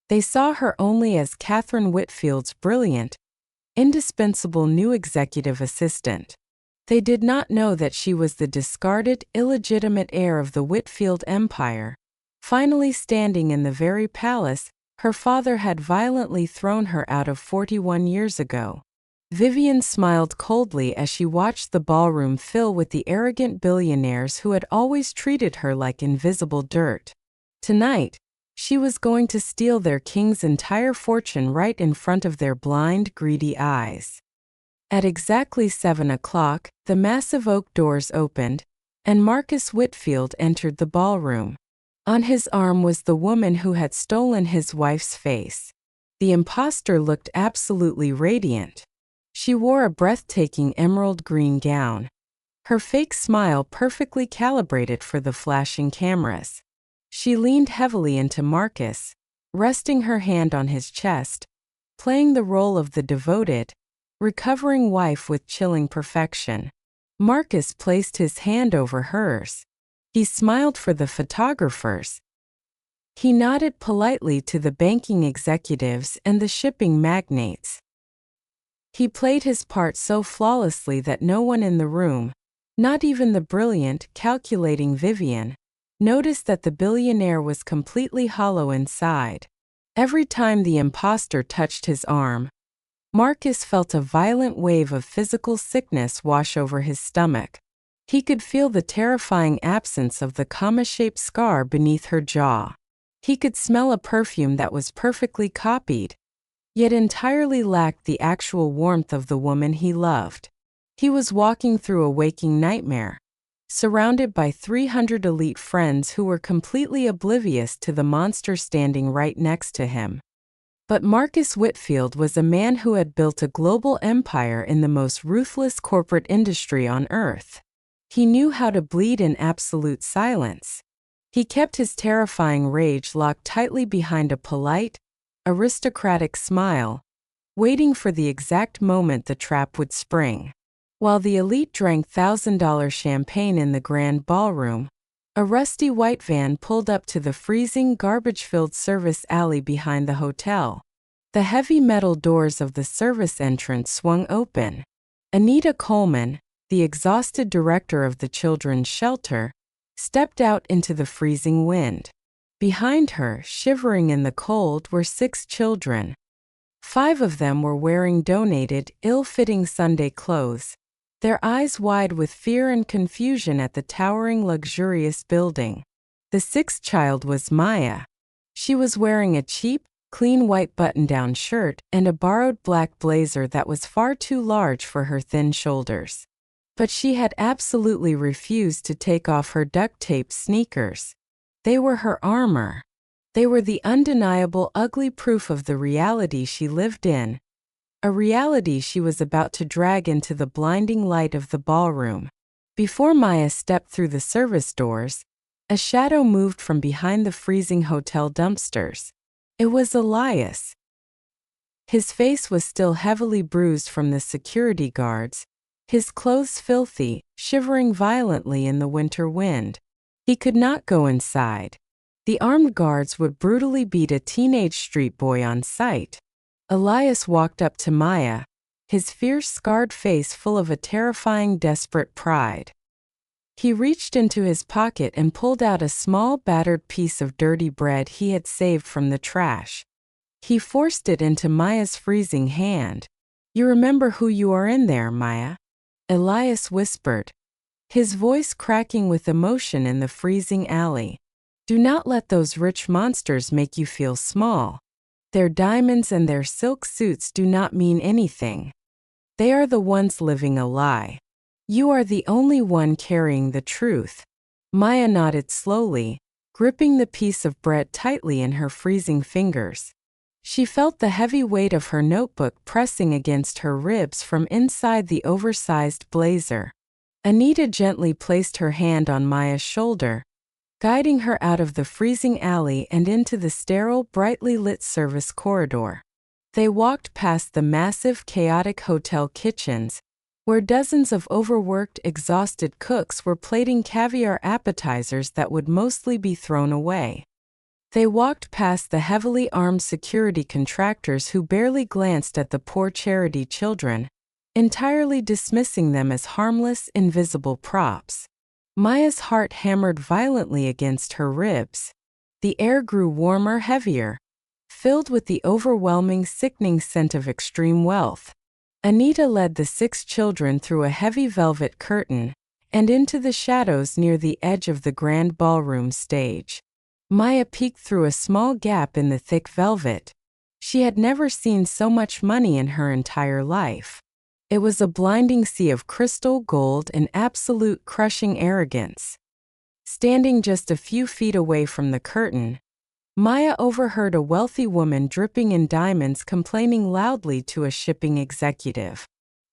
They saw her only as Catherine Whitfield's brilliant, indispensable new executive assistant. They did not know that she was the discarded, illegitimate heir of the Whitfield empire, finally standing in the very palace her father had violently thrown her out of 41 years ago. Vivian smiled coldly as she watched the ballroom fill with the arrogant billionaires who had always treated her like invisible dirt. Tonight, she was going to steal their king's entire fortune right in front of their blind, greedy eyes. At exactly 7 o'clock, the massive oak doors opened, and Marcus Whitfield entered the ballroom. On his arm was the woman who had stolen his wife's face. The impostor looked absolutely radiant. She wore a breathtaking emerald green gown, her fake smile perfectly calibrated for the flashing cameras. She leaned heavily into Marcus, resting her hand on his chest, playing the role of the devoted, recovering wife with chilling perfection. Marcus placed his hand over hers. He smiled for the photographers, He nodded politely to the banking executives and the shipping magnates. He played his part so flawlessly that no one in the room, not even the brilliant, calculating Vivian, noticed that the billionaire was completely hollow inside. Every time the imposter touched his arm, Marcus felt a violent wave of physical sickness wash over his stomach. He could feel the terrifying absence of the comma-shaped scar beneath her jaw. He could smell a perfume that was perfectly copied, yet entirely lacked the actual warmth of the woman he loved. He was walking through a waking nightmare, surrounded by 300 elite friends who were completely oblivious to the monster standing right next to him. But Marcus Whitfield was a man who had built a global empire in the most ruthless corporate industry on Earth. He knew how to bleed in absolute silence. He kept his terrifying rage locked tightly behind a polite, aristocratic smile, waiting for the exact moment the trap would spring. While the elite drank $1,000 champagne in the grand ballroom, a rusty white van pulled up to the freezing, garbage-filled service alley behind the hotel. The heavy metal doors of the service entrance swung open. Anita Coleman, the exhausted director of the children's shelter, stepped out into the freezing wind. Behind her, shivering in the cold, were 6 children. 5 of them were wearing donated, ill-fitting Sunday clothes, their eyes wide with fear and confusion at the towering, luxurious building. The 6th child was Maya. She was wearing a cheap, clean white button-down shirt and a borrowed black blazer that was far too large for her thin shoulders. But she had absolutely refused to take off her duct-tape sneakers. They were her armor. They were the undeniable, ugly proof of the reality she lived in, a reality she was about to drag into the blinding light of the ballroom. Before Maya stepped through the service doors, a shadow moved from behind the freezing hotel dumpsters. It was Elias. His face was still heavily bruised from the security guards, his clothes filthy, shivering violently in the winter wind. He could not go inside. The armed guards would brutally beat a teenage street boy on sight. Elias walked up to Maya, his fierce, scarred face full of a terrifying, desperate pride. He reached into his pocket and pulled out a small, battered piece of dirty bread he had saved from the trash. He forced it into Maya's freezing hand. "You remember who you are in there, Maya?" Elias whispered, his voice cracking with emotion in the freezing alley. "Do not let those rich monsters make you feel small. Their diamonds and their silk suits do not mean anything. They are the ones living a lie. You are the only one carrying the truth." Maya nodded slowly, gripping the piece of bread tightly in her freezing fingers. She felt the heavy weight of her notebook pressing against her ribs from inside the oversized blazer. Anita gently placed her hand on Maya's shoulder, guiding her out of the freezing alley and into the sterile, brightly lit service corridor. They walked past the massive, chaotic hotel kitchens, where dozens of overworked, exhausted cooks were plating caviar appetizers that would mostly be thrown away. They walked past the heavily armed security contractors who barely glanced at the poor charity children, entirely dismissing them as harmless, invisible props. Maya's heart hammered violently against her ribs. The air grew warmer, heavier, filled with the overwhelming, sickening scent of extreme wealth. Anita led the 6 children through a heavy velvet curtain and into the shadows near the edge of the grand ballroom stage. Maya peeked through a small gap in the thick velvet. She had never seen so much money in her entire life. It was a blinding sea of crystal, gold, and absolute crushing arrogance. Standing just a few feet away from the curtain, Maya overheard a wealthy woman dripping in diamonds complaining loudly to a shipping executive.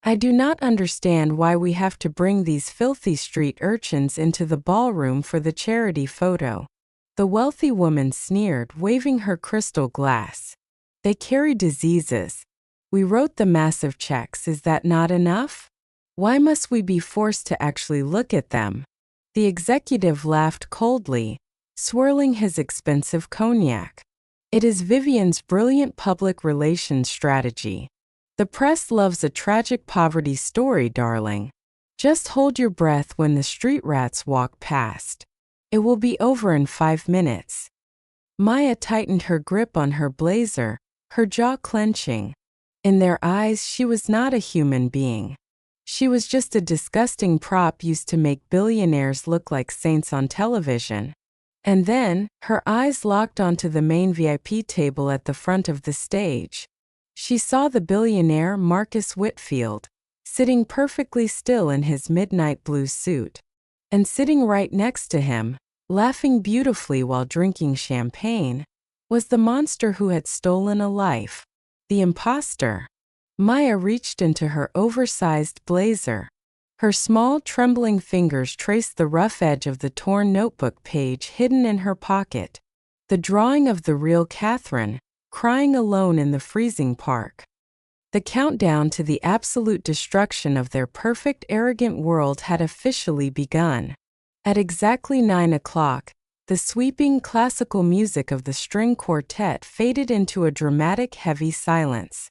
"I do not understand why we have to bring these filthy street urchins into the ballroom for the charity photo." The wealthy woman sneered, waving her crystal glass. "They carry diseases. We wrote the massive checks. Is that not enough? Why must we be forced to actually look at them?" The executive laughed coldly, swirling his expensive cognac. It is Vivian's brilliant public relations strategy. The press loves a tragic poverty story, darling. Just hold your breath when the street rats walk past. It will be over in 5 minutes. Maya tightened her grip on her blazer, her jaw clenching. In their eyes, she was not a human being. She was just a disgusting prop used to make billionaires look like saints on television. And then, her eyes locked onto the main VIP table at the front of the stage. She saw the billionaire Marcus Whitfield, sitting perfectly still in his midnight blue suit. And sitting right next to him, laughing beautifully while drinking champagne, was the monster who had stolen a life, the imposter. Maya reached into her oversized blazer. Her small, trembling fingers traced the rough edge of the torn notebook page hidden in her pocket, the drawing of the real Catherine, crying alone in the freezing park. The countdown to the absolute destruction of their perfect, arrogant world had officially begun. At exactly 9 o'clock, the sweeping classical music of the string quartet faded into a dramatic, heavy silence.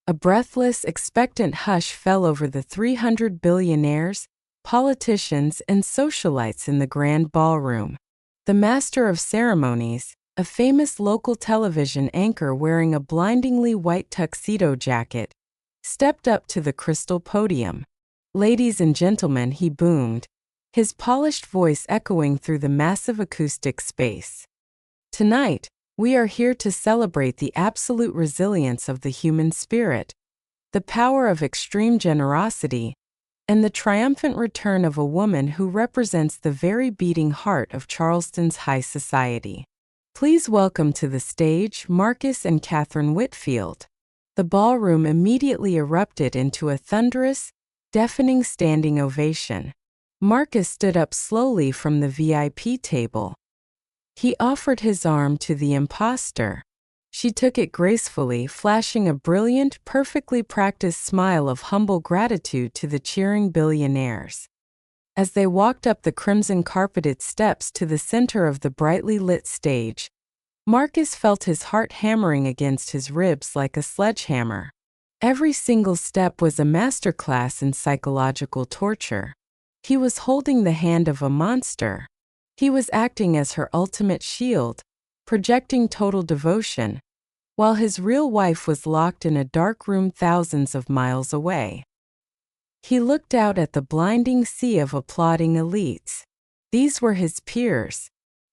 A breathless, expectant hush fell over the 300 billionaires, politicians, and socialites in the grand ballroom. The master of ceremonies, a famous local television anchor wearing a blindingly white tuxedo jacket, stepped up to the crystal podium. "Ladies and gentlemen," he boomed, his polished voice echoing through the massive acoustic space. "Tonight, we are here to celebrate the absolute resilience of the human spirit, the power of extreme generosity, and the triumphant return of a woman who represents the very beating heart of Charleston's high society. Please welcome to the stage Marcus and Catherine Whitfield." The ballroom immediately erupted into a thunderous, deafening standing ovation. Marcus stood up slowly from the VIP table. He offered his arm to the imposter. She took it gracefully, flashing a brilliant, perfectly practiced smile of humble gratitude to the cheering billionaires. As they walked up the crimson-carpeted steps to the center of the brightly lit stage, Marcus felt his heart hammering against his ribs like a sledgehammer. Every single step was a masterclass in psychological torture. He was holding the hand of a monster. He was acting as her ultimate shield, projecting total devotion, while his real wife was locked in a dark room thousands of miles away. He looked out at the blinding sea of applauding elites. These were his peers.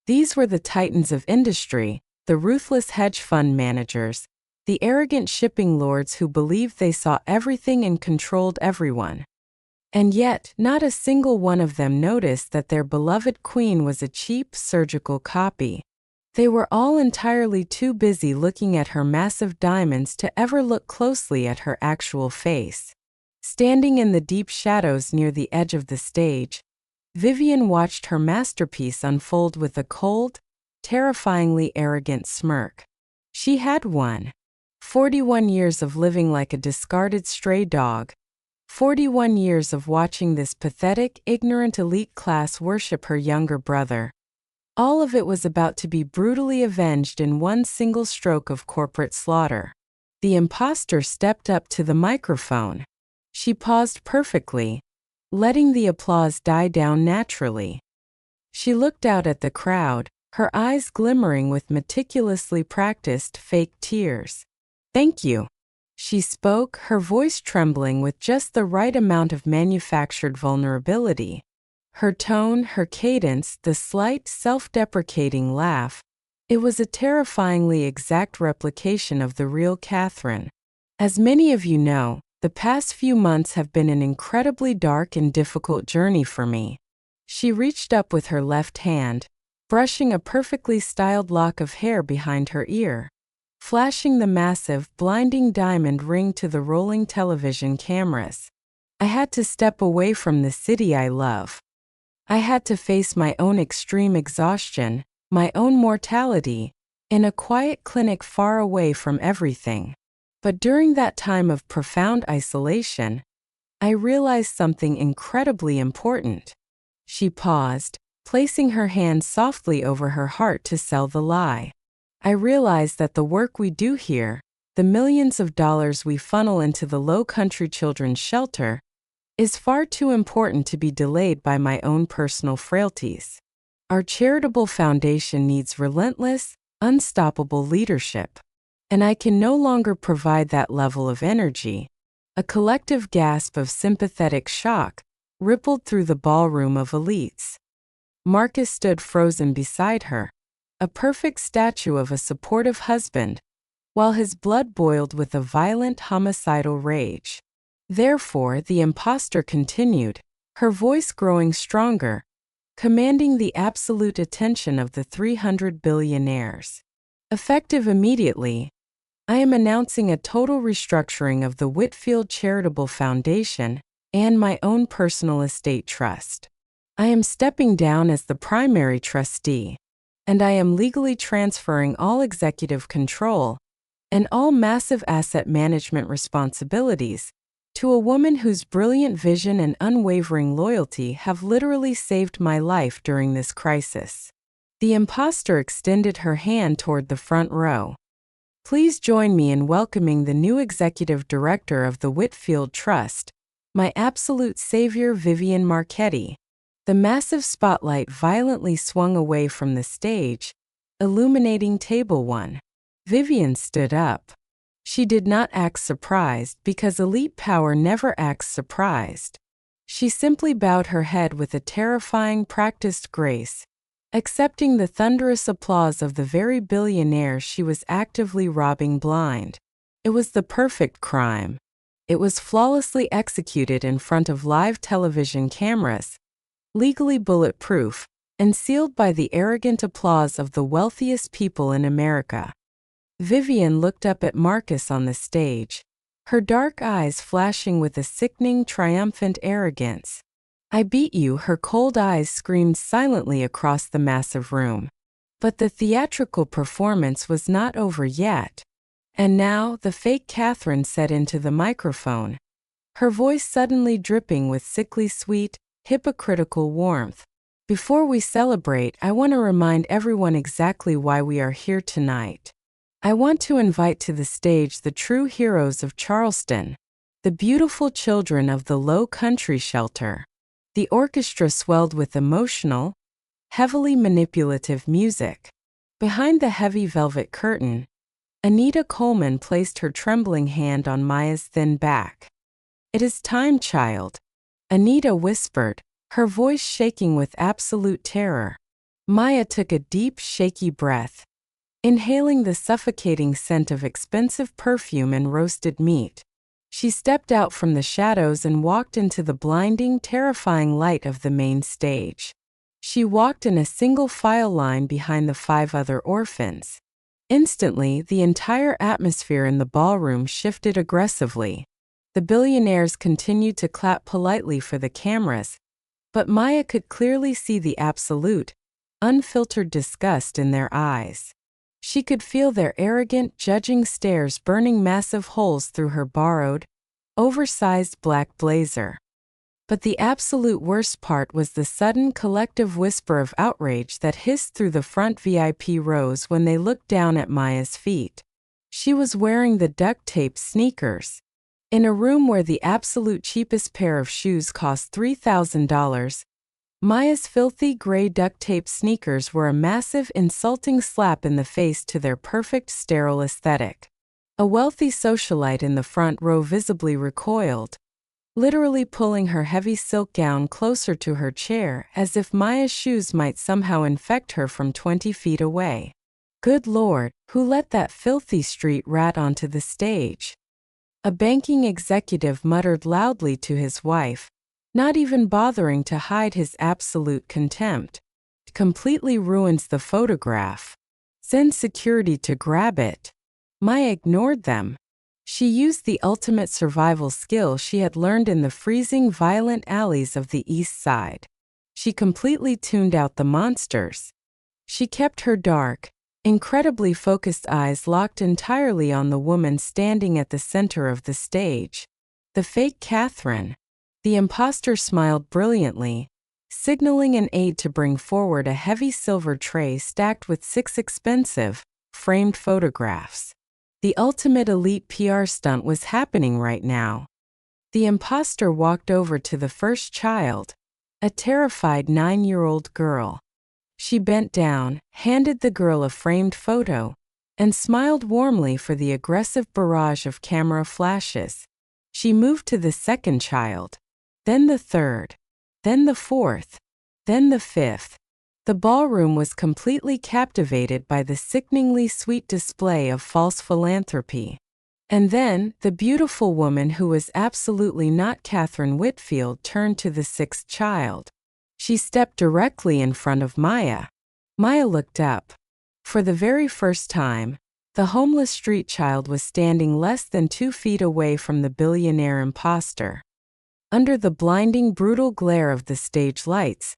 These were the titans of industry, the ruthless hedge fund managers, the arrogant shipping lords who believed they saw everything and controlled everyone. And yet, not a single one of them noticed that their beloved queen was a cheap, surgical copy. They were all entirely too busy looking at her massive diamonds to ever look closely at her actual face. Standing in the deep shadows near the edge of the stage, Vivian watched her masterpiece unfold with a cold, terrifyingly arrogant smirk. She had won. 41 years of living like a discarded stray dog. 41 years of watching this pathetic, ignorant elite class worship her younger brother. All of it was about to be brutally avenged in one single stroke of corporate slaughter. The imposter stepped up to the microphone. She paused perfectly, letting the applause die down naturally. She looked out at the crowd, her eyes glimmering with meticulously practiced fake tears. "Thank you," she spoke, her voice trembling with just the right amount of manufactured vulnerability. Her tone, her cadence, the slight, self-deprecating laugh, it was a terrifyingly exact replication of the real Catherine. As many of you know, the past few months have been an incredibly dark and difficult journey for me. She reached up with her left hand, brushing a perfectly styled lock of hair behind her ear, flashing the massive, blinding diamond ring to the rolling television cameras. "I had to step away from the city I love. I had to face my own extreme exhaustion, my own mortality, in a quiet clinic far away from everything. But during that time of profound isolation, I realized something incredibly important." She paused, placing her hand softly over her heart to sell the lie. I realize that the work we do here, the millions of dollars we funnel into the low-country children's shelter, is far too important to be delayed by my own personal frailties. Our charitable foundation needs relentless, unstoppable leadership. And I can no longer provide that level of energy. A collective gasp of sympathetic shock rippled through the ballroom of elites. Marcus stood frozen beside her, a perfect statue of a supportive husband, while his blood boiled with a violent homicidal rage. Therefore, the impostor continued, her voice growing stronger, commanding the absolute attention of the 300 billionaires. Effective immediately, I am announcing a total restructuring of the Whitfield Charitable Foundation and my own personal estate trust. I am stepping down as the primary trustee, and I am legally transferring all executive control and all massive asset management responsibilities to a woman whose brilliant vision and unwavering loyalty have literally saved my life during this crisis. The impostor extended her hand toward the front row. Please join me in welcoming the new executive director of the Whitfield Trust, my absolute savior Vivian Marchetti. The massive spotlight violently swung away from the stage, illuminating table 1. Vivian stood up. She did not act surprised because elite power never acts surprised. She simply bowed her head with a terrifying, practiced grace, accepting the thunderous applause of the very billionaire she was actively robbing blind. It was the perfect crime. It was flawlessly executed in front of live television cameras, legally bulletproof, and sealed by the arrogant applause of the wealthiest people in America. Vivian looked up at Marcus on the stage, her dark eyes flashing with a sickening, triumphant arrogance. I beat you, her cold eyes screamed silently across the massive room. But the theatrical performance was not over yet. And now, the fake Catherine said into the microphone, her voice suddenly dripping with sickly sweet, hypocritical warmth. Before we celebrate, I want to remind everyone exactly why we are here tonight. I want to invite to the stage the true heroes of Charleston, the beautiful children of the Low Country Shelter. The orchestra swelled with emotional, heavily manipulative music. Behind the heavy velvet curtain, Anita Coleman placed her trembling hand on Maya's thin back. "It is time, child," Anita whispered, her voice shaking with absolute terror. Maya took a deep, shaky breath, inhaling the suffocating scent of expensive perfume and roasted meat. She stepped out from the shadows and walked into the blinding, terrifying light of the main stage. She walked in a single file line behind the 5 other orphans. Instantly, the entire atmosphere in the ballroom shifted aggressively. The billionaires continued to clap politely for the cameras, but Maya could clearly see the absolute, unfiltered disgust in their eyes. She could feel their arrogant, judging stares burning massive holes through her borrowed, oversized black blazer. But the absolute worst part was the sudden collective whisper of outrage that hissed through the front VIP rows when they looked down at Maya's feet. She was wearing the duct-tape sneakers. In a room where the absolute cheapest pair of shoes cost $3,000, Maya's filthy gray duct-tape sneakers were a massive, insulting slap in the face to their perfect, sterile aesthetic. A wealthy socialite in the front row visibly recoiled, literally pulling her heavy silk gown closer to her chair as if Maya's shoes might somehow infect her from 20 feet away. Good Lord, who let that filthy street rat onto the stage? A banking executive muttered loudly to his wife, not even bothering to hide his absolute contempt. Completely ruins the photograph. Send security to grab it. Maya ignored them. She used the ultimate survival skill she had learned in the freezing, violent alleys of the East Side. She completely tuned out the monsters. She kept her dark, incredibly focused eyes locked entirely on the woman standing at the center of the stage. The fake Catherine. The impostor smiled brilliantly, signaling an aide to bring forward a heavy silver tray stacked with 6 expensive, framed photographs. The ultimate elite PR stunt was happening right now. The imposter walked over to the first child, a terrified 9-year-old girl. She bent down, handed the girl a framed photo, and smiled warmly for the aggressive barrage of camera flashes. She moved to the second child, then the third, then the fourth, then the fifth. The ballroom was completely captivated by the sickeningly sweet display of false philanthropy. And then, the beautiful woman who was absolutely not Catherine Whitfield turned to the sixth child. She stepped directly in front of Maya. Maya looked up. For the very first time, the homeless street child was standing less than 2 feet away from the billionaire imposter. Under the blinding, brutal glare of the stage lights,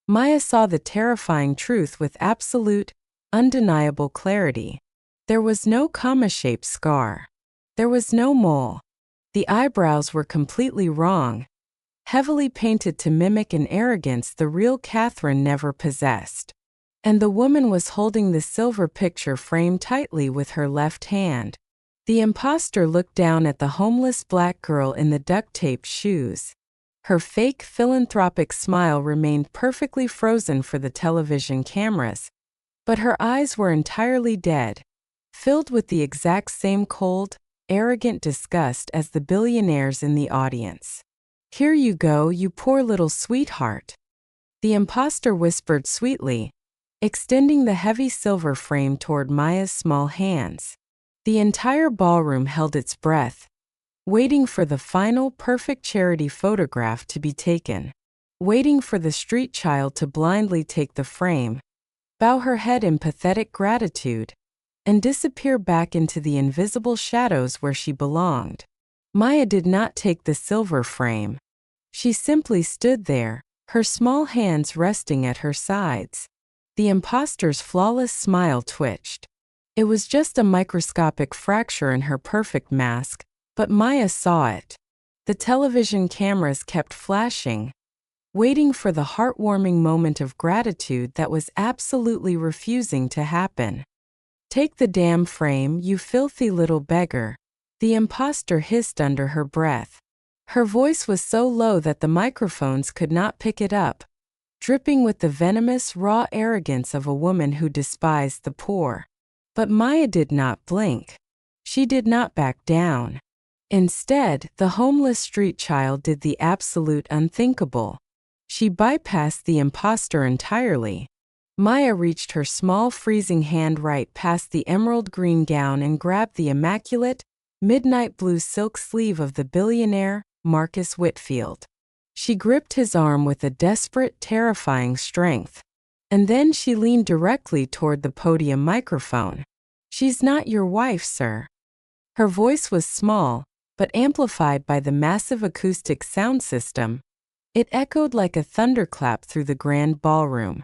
Maya saw the terrifying truth with absolute, undeniable clarity. There was no comma-shaped scar. There was no mole. The eyebrows were completely wrong, heavily painted to mimic an arrogance the real Catherine never possessed. And the woman was holding the silver picture frame tightly with her left hand. The imposter looked down at the homeless black girl in the duct-taped shoes. Her fake philanthropic smile remained perfectly frozen for the television cameras, but her eyes were entirely dead, filled with the exact same cold, arrogant disgust as the billionaires in the audience. "Here you go, you poor little sweetheart," the imposter whispered sweetly, extending the heavy silver frame toward Maya's small hands. The entire ballroom held its breath, waiting for the final perfect charity photograph to be taken, waiting for the street child to blindly take the frame, bow her head in pathetic gratitude, and disappear back into the invisible shadows where she belonged. Maya did not take the silver frame. She simply stood there, her small hands resting at her sides. The imposter's flawless smile twitched. It was just a microscopic fracture in her perfect mask, but Maya saw it. The television cameras kept flashing, waiting for the heartwarming moment of gratitude that was absolutely refusing to happen. "Take the damn frame, you filthy little beggar," the imposter hissed under her breath. Her voice was so low that the microphones could not pick it up, dripping with the venomous, raw arrogance of a woman who despised the poor. But Maya did not blink. She did not back down. Instead, the homeless street child did the absolute unthinkable. She bypassed the imposter entirely. Maya reached her small freezing hand right past the emerald green gown and grabbed the immaculate, midnight blue silk sleeve of the billionaire, Marcus Whitfield. She gripped his arm with a desperate, terrifying strength. And then she leaned directly toward the podium microphone. "She's not your wife, sir." Her voice was small, but amplified by the massive acoustic sound system. It echoed like a thunderclap through the grand ballroom.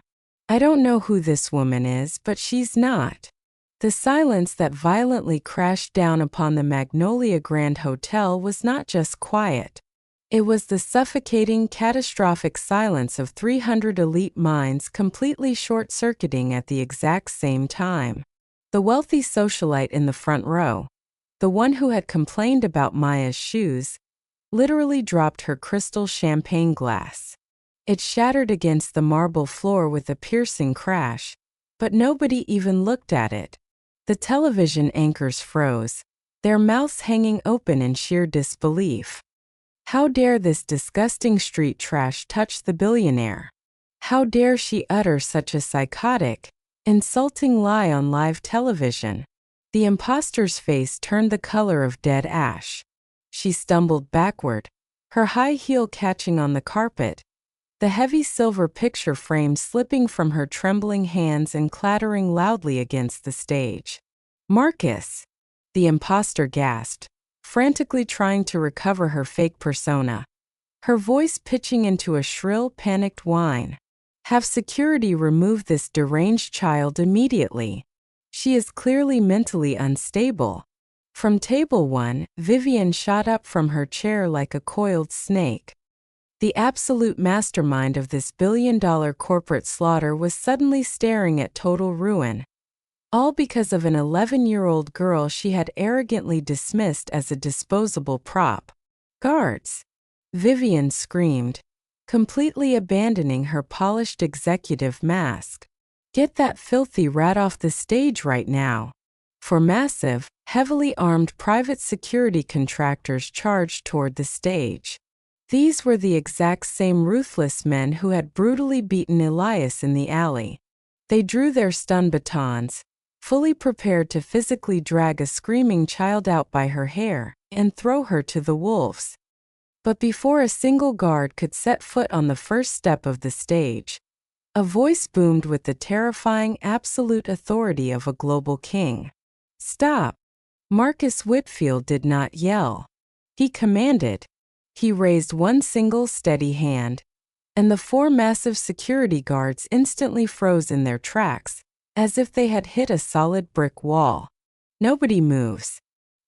"I don't know who this woman is, but she's not." The silence that violently crashed down upon the Magnolia Grand Hotel was not just quiet. It was the suffocating, catastrophic silence of 300 elite minds completely short-circuiting at the exact same time. The wealthy socialite in the front row, the one who had complained about Maya's shoes, literally dropped her crystal champagne glass. It shattered against the marble floor with a piercing crash, but nobody even looked at it. The television anchors froze, their mouths hanging open in sheer disbelief. How dare this disgusting street trash touch the billionaire? How dare she utter such a psychotic, insulting lie on live television? The imposter's face turned the color of dead ash. She stumbled backward, her high heel catching on the carpet, the heavy silver picture frame slipping from her trembling hands and clattering loudly against the stage. "Marcus!" the imposter gasped, frantically trying to recover her fake persona, her voice pitching into a shrill, panicked whine. "Have security remove this deranged child immediately. She is clearly mentally unstable." From table 1, Vivian shot up from her chair like a coiled snake. The absolute mastermind of this billion-dollar corporate slaughter was suddenly staring at total ruin. All because of an 11-year-old girl she had arrogantly dismissed as a disposable prop. "Guards!" Vivian screamed, completely abandoning her polished executive mask. "Get that filthy rat off the stage right now." Four massive, heavily armed private security contractors charged toward the stage. These were the exact same ruthless men who had brutally beaten Elias in the alley. They drew their stun batons, fully prepared to physically drag a screaming child out by her hair and throw her to the wolves. But before a single guard could set foot on the first step of the stage, a voice boomed with the terrifying absolute authority of a global king. "Stop!" Marcus Whitfield did not yell. He commanded. He raised one single steady hand, and the four massive security guards instantly froze in their tracks, as if they had hit a solid brick wall. "Nobody moves,"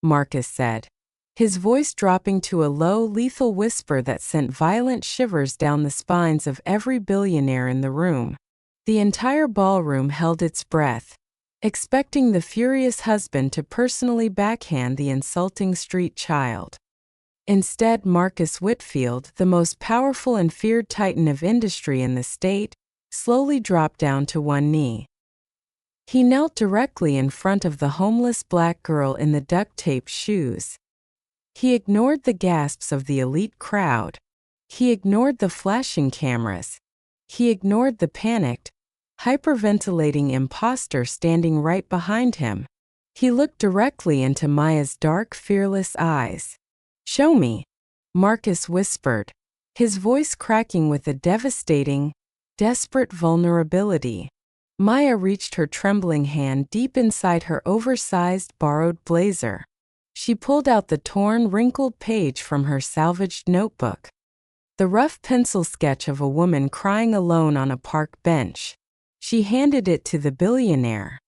Marcus said, his voice dropping to a low, lethal whisper that sent violent shivers down the spines of every billionaire in the room. The entire ballroom held its breath, expecting the furious husband to personally backhand the insulting street child. Instead, Marcus Whitfield, the most powerful and feared titan of industry in the state, slowly dropped down to one knee. He knelt directly in front of the homeless black girl in the duct-tape shoes. He ignored the gasps of the elite crowd. He ignored the flashing cameras. He ignored the panicked, hyperventilating imposter standing right behind him. He looked directly into Maya's dark, fearless eyes. "Show me," Marcus whispered, his voice cracking with a devastating, desperate vulnerability. Maya reached her trembling hand deep inside her oversized, borrowed blazer. She pulled out the torn, wrinkled page from her salvaged notebook. The rough pencil sketch of a woman crying alone on a park bench. She handed it to the billionaire.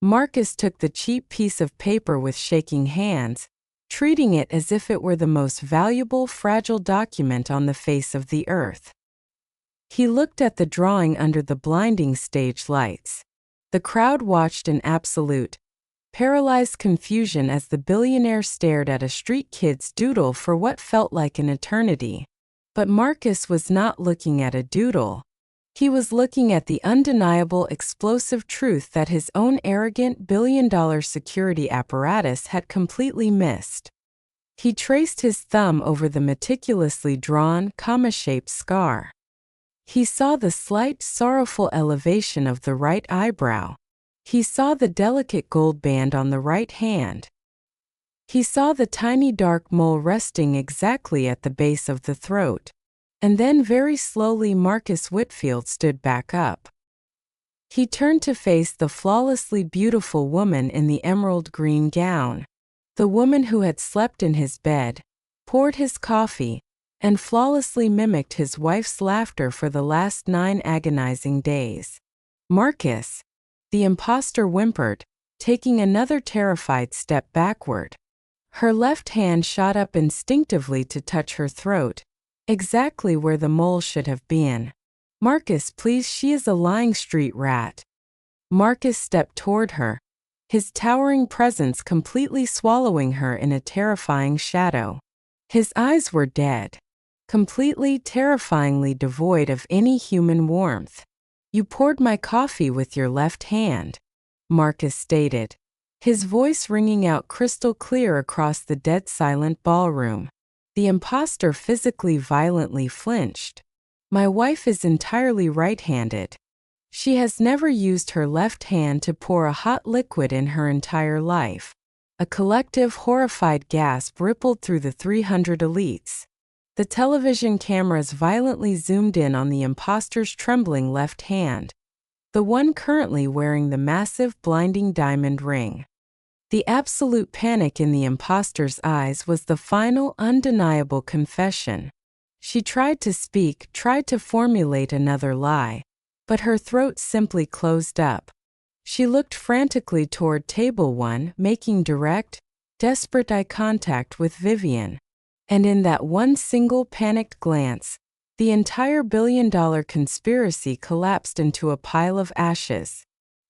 Marcus took the cheap piece of paper with shaking hands, treating it as if it were the most valuable, fragile document on the face of the earth. He looked at the drawing under the blinding stage lights. The crowd watched in absolute, paralyzed confusion as the billionaire stared at a street kid's doodle for what felt like an eternity. But Marcus was not looking at a doodle. He was looking at the undeniable explosive truth that his own arrogant billion-dollar security apparatus had completely missed. He traced his thumb over the meticulously drawn, comma-shaped scar. He saw the slight, sorrowful elevation of the right eyebrow. He saw the delicate gold band on the right hand. He saw the tiny dark mole resting exactly at the base of the throat. And then very slowly Marcus Whitfield stood back up. He turned to face the flawlessly beautiful woman in the emerald green gown. The woman who had slept in his bed, poured his coffee, and flawlessly mimicked his wife's laughter for the last 9 agonizing days. "Marcus," the imposter whimpered, taking another terrified step backward. Her left hand shot up instinctively to touch her throat, exactly where the mole should have been. "Marcus, please, she is a lying street rat." Marcus stepped toward her, his towering presence completely swallowing her in a terrifying shadow. His eyes were dead, completely, terrifyingly devoid of any human warmth. "You poured my coffee with your left hand," Marcus stated, his voice ringing out crystal clear across the dead-silent ballroom. The imposter physically violently flinched. "My wife is entirely right-handed. She has never used her left hand to pour a hot liquid in her entire life." A collective, horrified gasp rippled through the 300 elites. The television cameras violently zoomed in on the imposter's trembling left hand, the one currently wearing the massive, blinding diamond ring. The absolute panic in the imposter's eyes was the final, undeniable confession. She tried to speak, tried to formulate another lie, but her throat simply closed up. She looked frantically toward table 1, making direct, desperate eye contact with Vivian. And in that one single panicked glance, The entire billion-dollar conspiracy collapsed into a pile of ashes.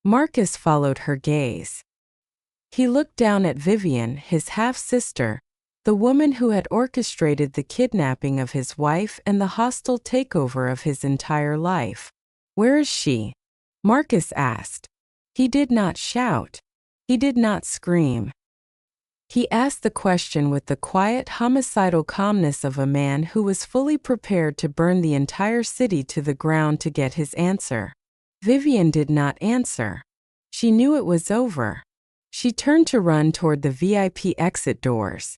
Marcus followed her gaze. He looked down at Vivian, his half-sister, the woman who had orchestrated the kidnapping of his wife and the hostile takeover of his entire life. "Where is she?" Marcus asked. He did not shout. He did not scream. He asked the question with the quiet, homicidal calmness of a man who was fully prepared to burn the entire city to the ground to get his answer. Vivian did not answer. She knew it was over. She turned to run toward the VIP exit doors.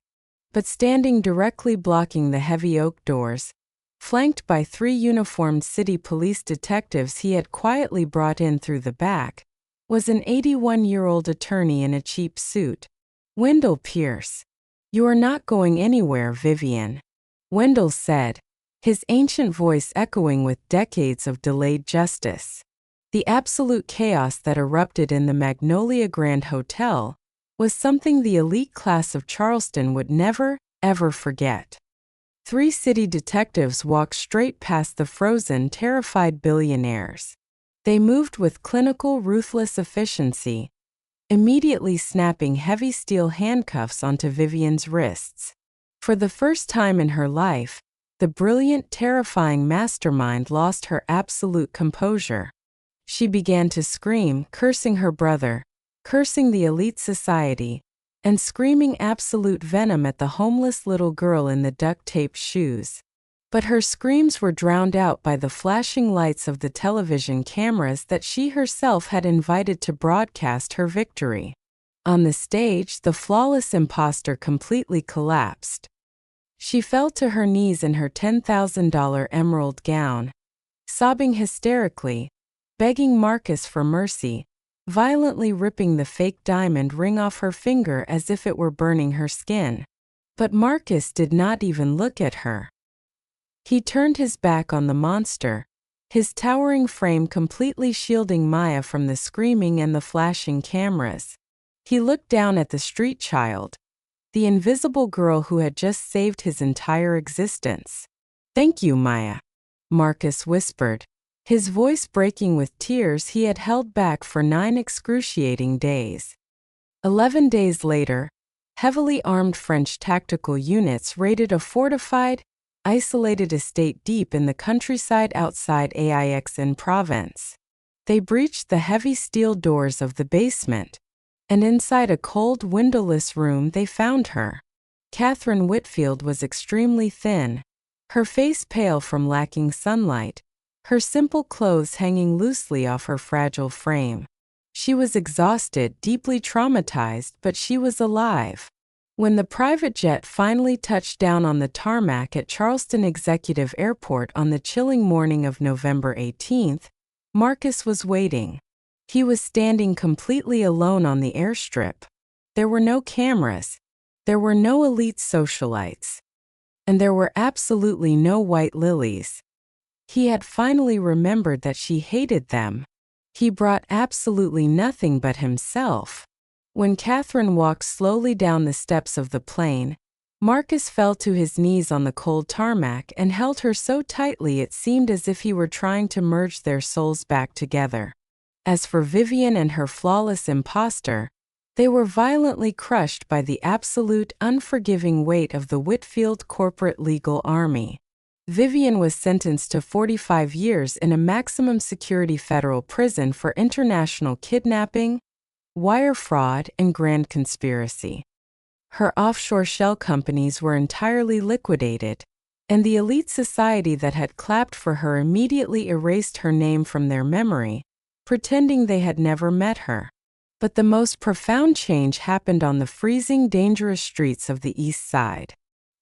But standing directly blocking the heavy oak doors, flanked by 3 uniformed city police detectives he had quietly brought in through the back, was an 81-year-old attorney in a cheap suit. "Wendell Pierce. You are not going anywhere, Vivian," Wendell said, his ancient voice echoing with decades of delayed justice. The absolute chaos that erupted in the Magnolia Grand Hotel was something the elite class of Charleston would never, ever forget. 3 city detectives walked straight past the frozen, terrified billionaires. They moved with clinical, ruthless efficiency, immediately snapping heavy steel handcuffs onto Vivian's wrists. For the first time in her life, the brilliant, terrifying mastermind lost her absolute composure. She began to scream, cursing her brother, cursing the elite society, and screaming absolute venom at the homeless little girl in the duct-taped shoes. But her screams were drowned out by the flashing lights of the television cameras that she herself had invited to broadcast her victory. On the stage, the flawless imposter completely collapsed. She fell to her knees in her $10,000 emerald gown, sobbing hysterically, begging Marcus for mercy, violently ripping the fake diamond ring off her finger as if it were burning her skin. But Marcus did not even look at her. He turned his back on the monster, his towering frame completely shielding Maya from the screaming and the flashing cameras. He looked down at the street child, the invisible girl who had just saved his entire existence. "Thank you, Maya," Marcus whispered, his voice breaking with tears he had held back for 9 excruciating days. 11 days later, heavily armed French tactical units raided a fortified, isolated estate deep in the countryside outside Aix-en-Provence. They breached the heavy steel doors of the basement, and inside a cold, windowless room they found her. Catherine Whitfield was extremely thin, her face pale from lacking sunlight, her simple clothes hanging loosely off her fragile frame. She was exhausted, deeply traumatized, but she was alive. When the private jet finally touched down on the tarmac at Charleston Executive Airport on the chilling morning of November 18th, Marcus was waiting. He was standing completely alone on the airstrip. There were no cameras, there were no elite socialites, and there were absolutely no white lilies. He had finally remembered that she hated them. He brought absolutely nothing but himself. When Catherine walked slowly down the steps of the plane, Marcus fell to his knees on the cold tarmac and held her so tightly it seemed as if he were trying to merge their souls back together. As for Vivian and her flawless imposter, they were violently crushed by the absolute, unforgiving weight of the Whitfield corporate legal army. Vivian was sentenced to 45 years in a maximum security federal prison for international kidnapping, wire fraud, and grand conspiracy. Her offshore shell companies were entirely liquidated, and the elite society that had clapped for her immediately erased her name from their memory, pretending they had never met her. But the most profound change happened on the freezing, dangerous streets of the East Side.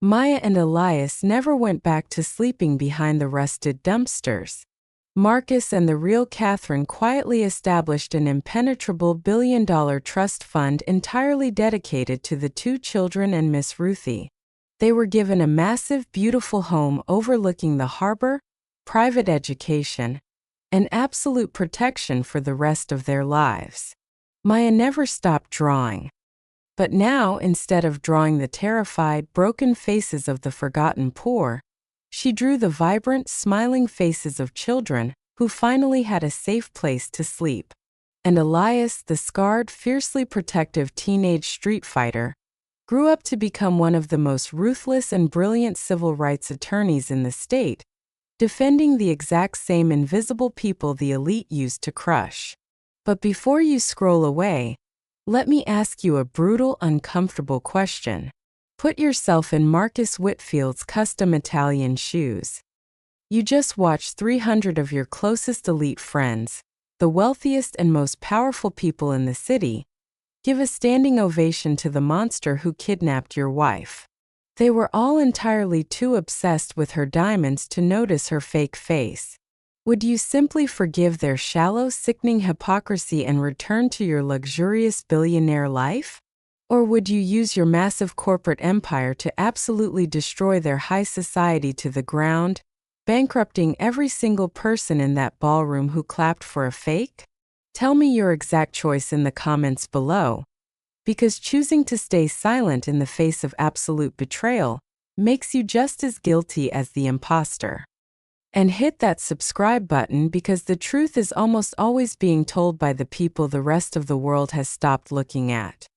Maya and Elias never went back to sleeping behind the rusted dumpsters. Marcus and the real Catherine quietly established an impenetrable billion-dollar trust fund entirely dedicated to the 2 children and Miss Ruthie. They were given a massive, beautiful home overlooking the harbor, private education, and absolute protection for the rest of their lives. Maya never stopped drawing. But now, instead of drawing the terrified, broken faces of the forgotten poor, She drew the vibrant, smiling faces of children who finally had a safe place to sleep. And Elias, the scarred, fiercely protective teenage street fighter, grew up to become one of the most ruthless and brilliant civil rights attorneys in the state, defending the exact same invisible people the elite used to crush. But before you scroll away, let me ask you a brutal, uncomfortable question. Put yourself in Marcus Whitfield's custom Italian shoes. You just watched 300 of your closest elite friends, the wealthiest and most powerful people in the city, give a standing ovation to the monster who kidnapped your wife. They were all entirely too obsessed with her diamonds to notice her fake face. Would you simply forgive their shallow, sickening hypocrisy and return to your luxurious billionaire life? Or would you use your massive corporate empire to absolutely destroy their high society to the ground, bankrupting every single person in that ballroom who clapped for a fake? Tell me your exact choice in the comments below, because choosing to stay silent in the face of absolute betrayal makes you just as guilty as the imposter. And hit that subscribe button because the truth is almost always being told by the people the rest of the world has stopped looking at.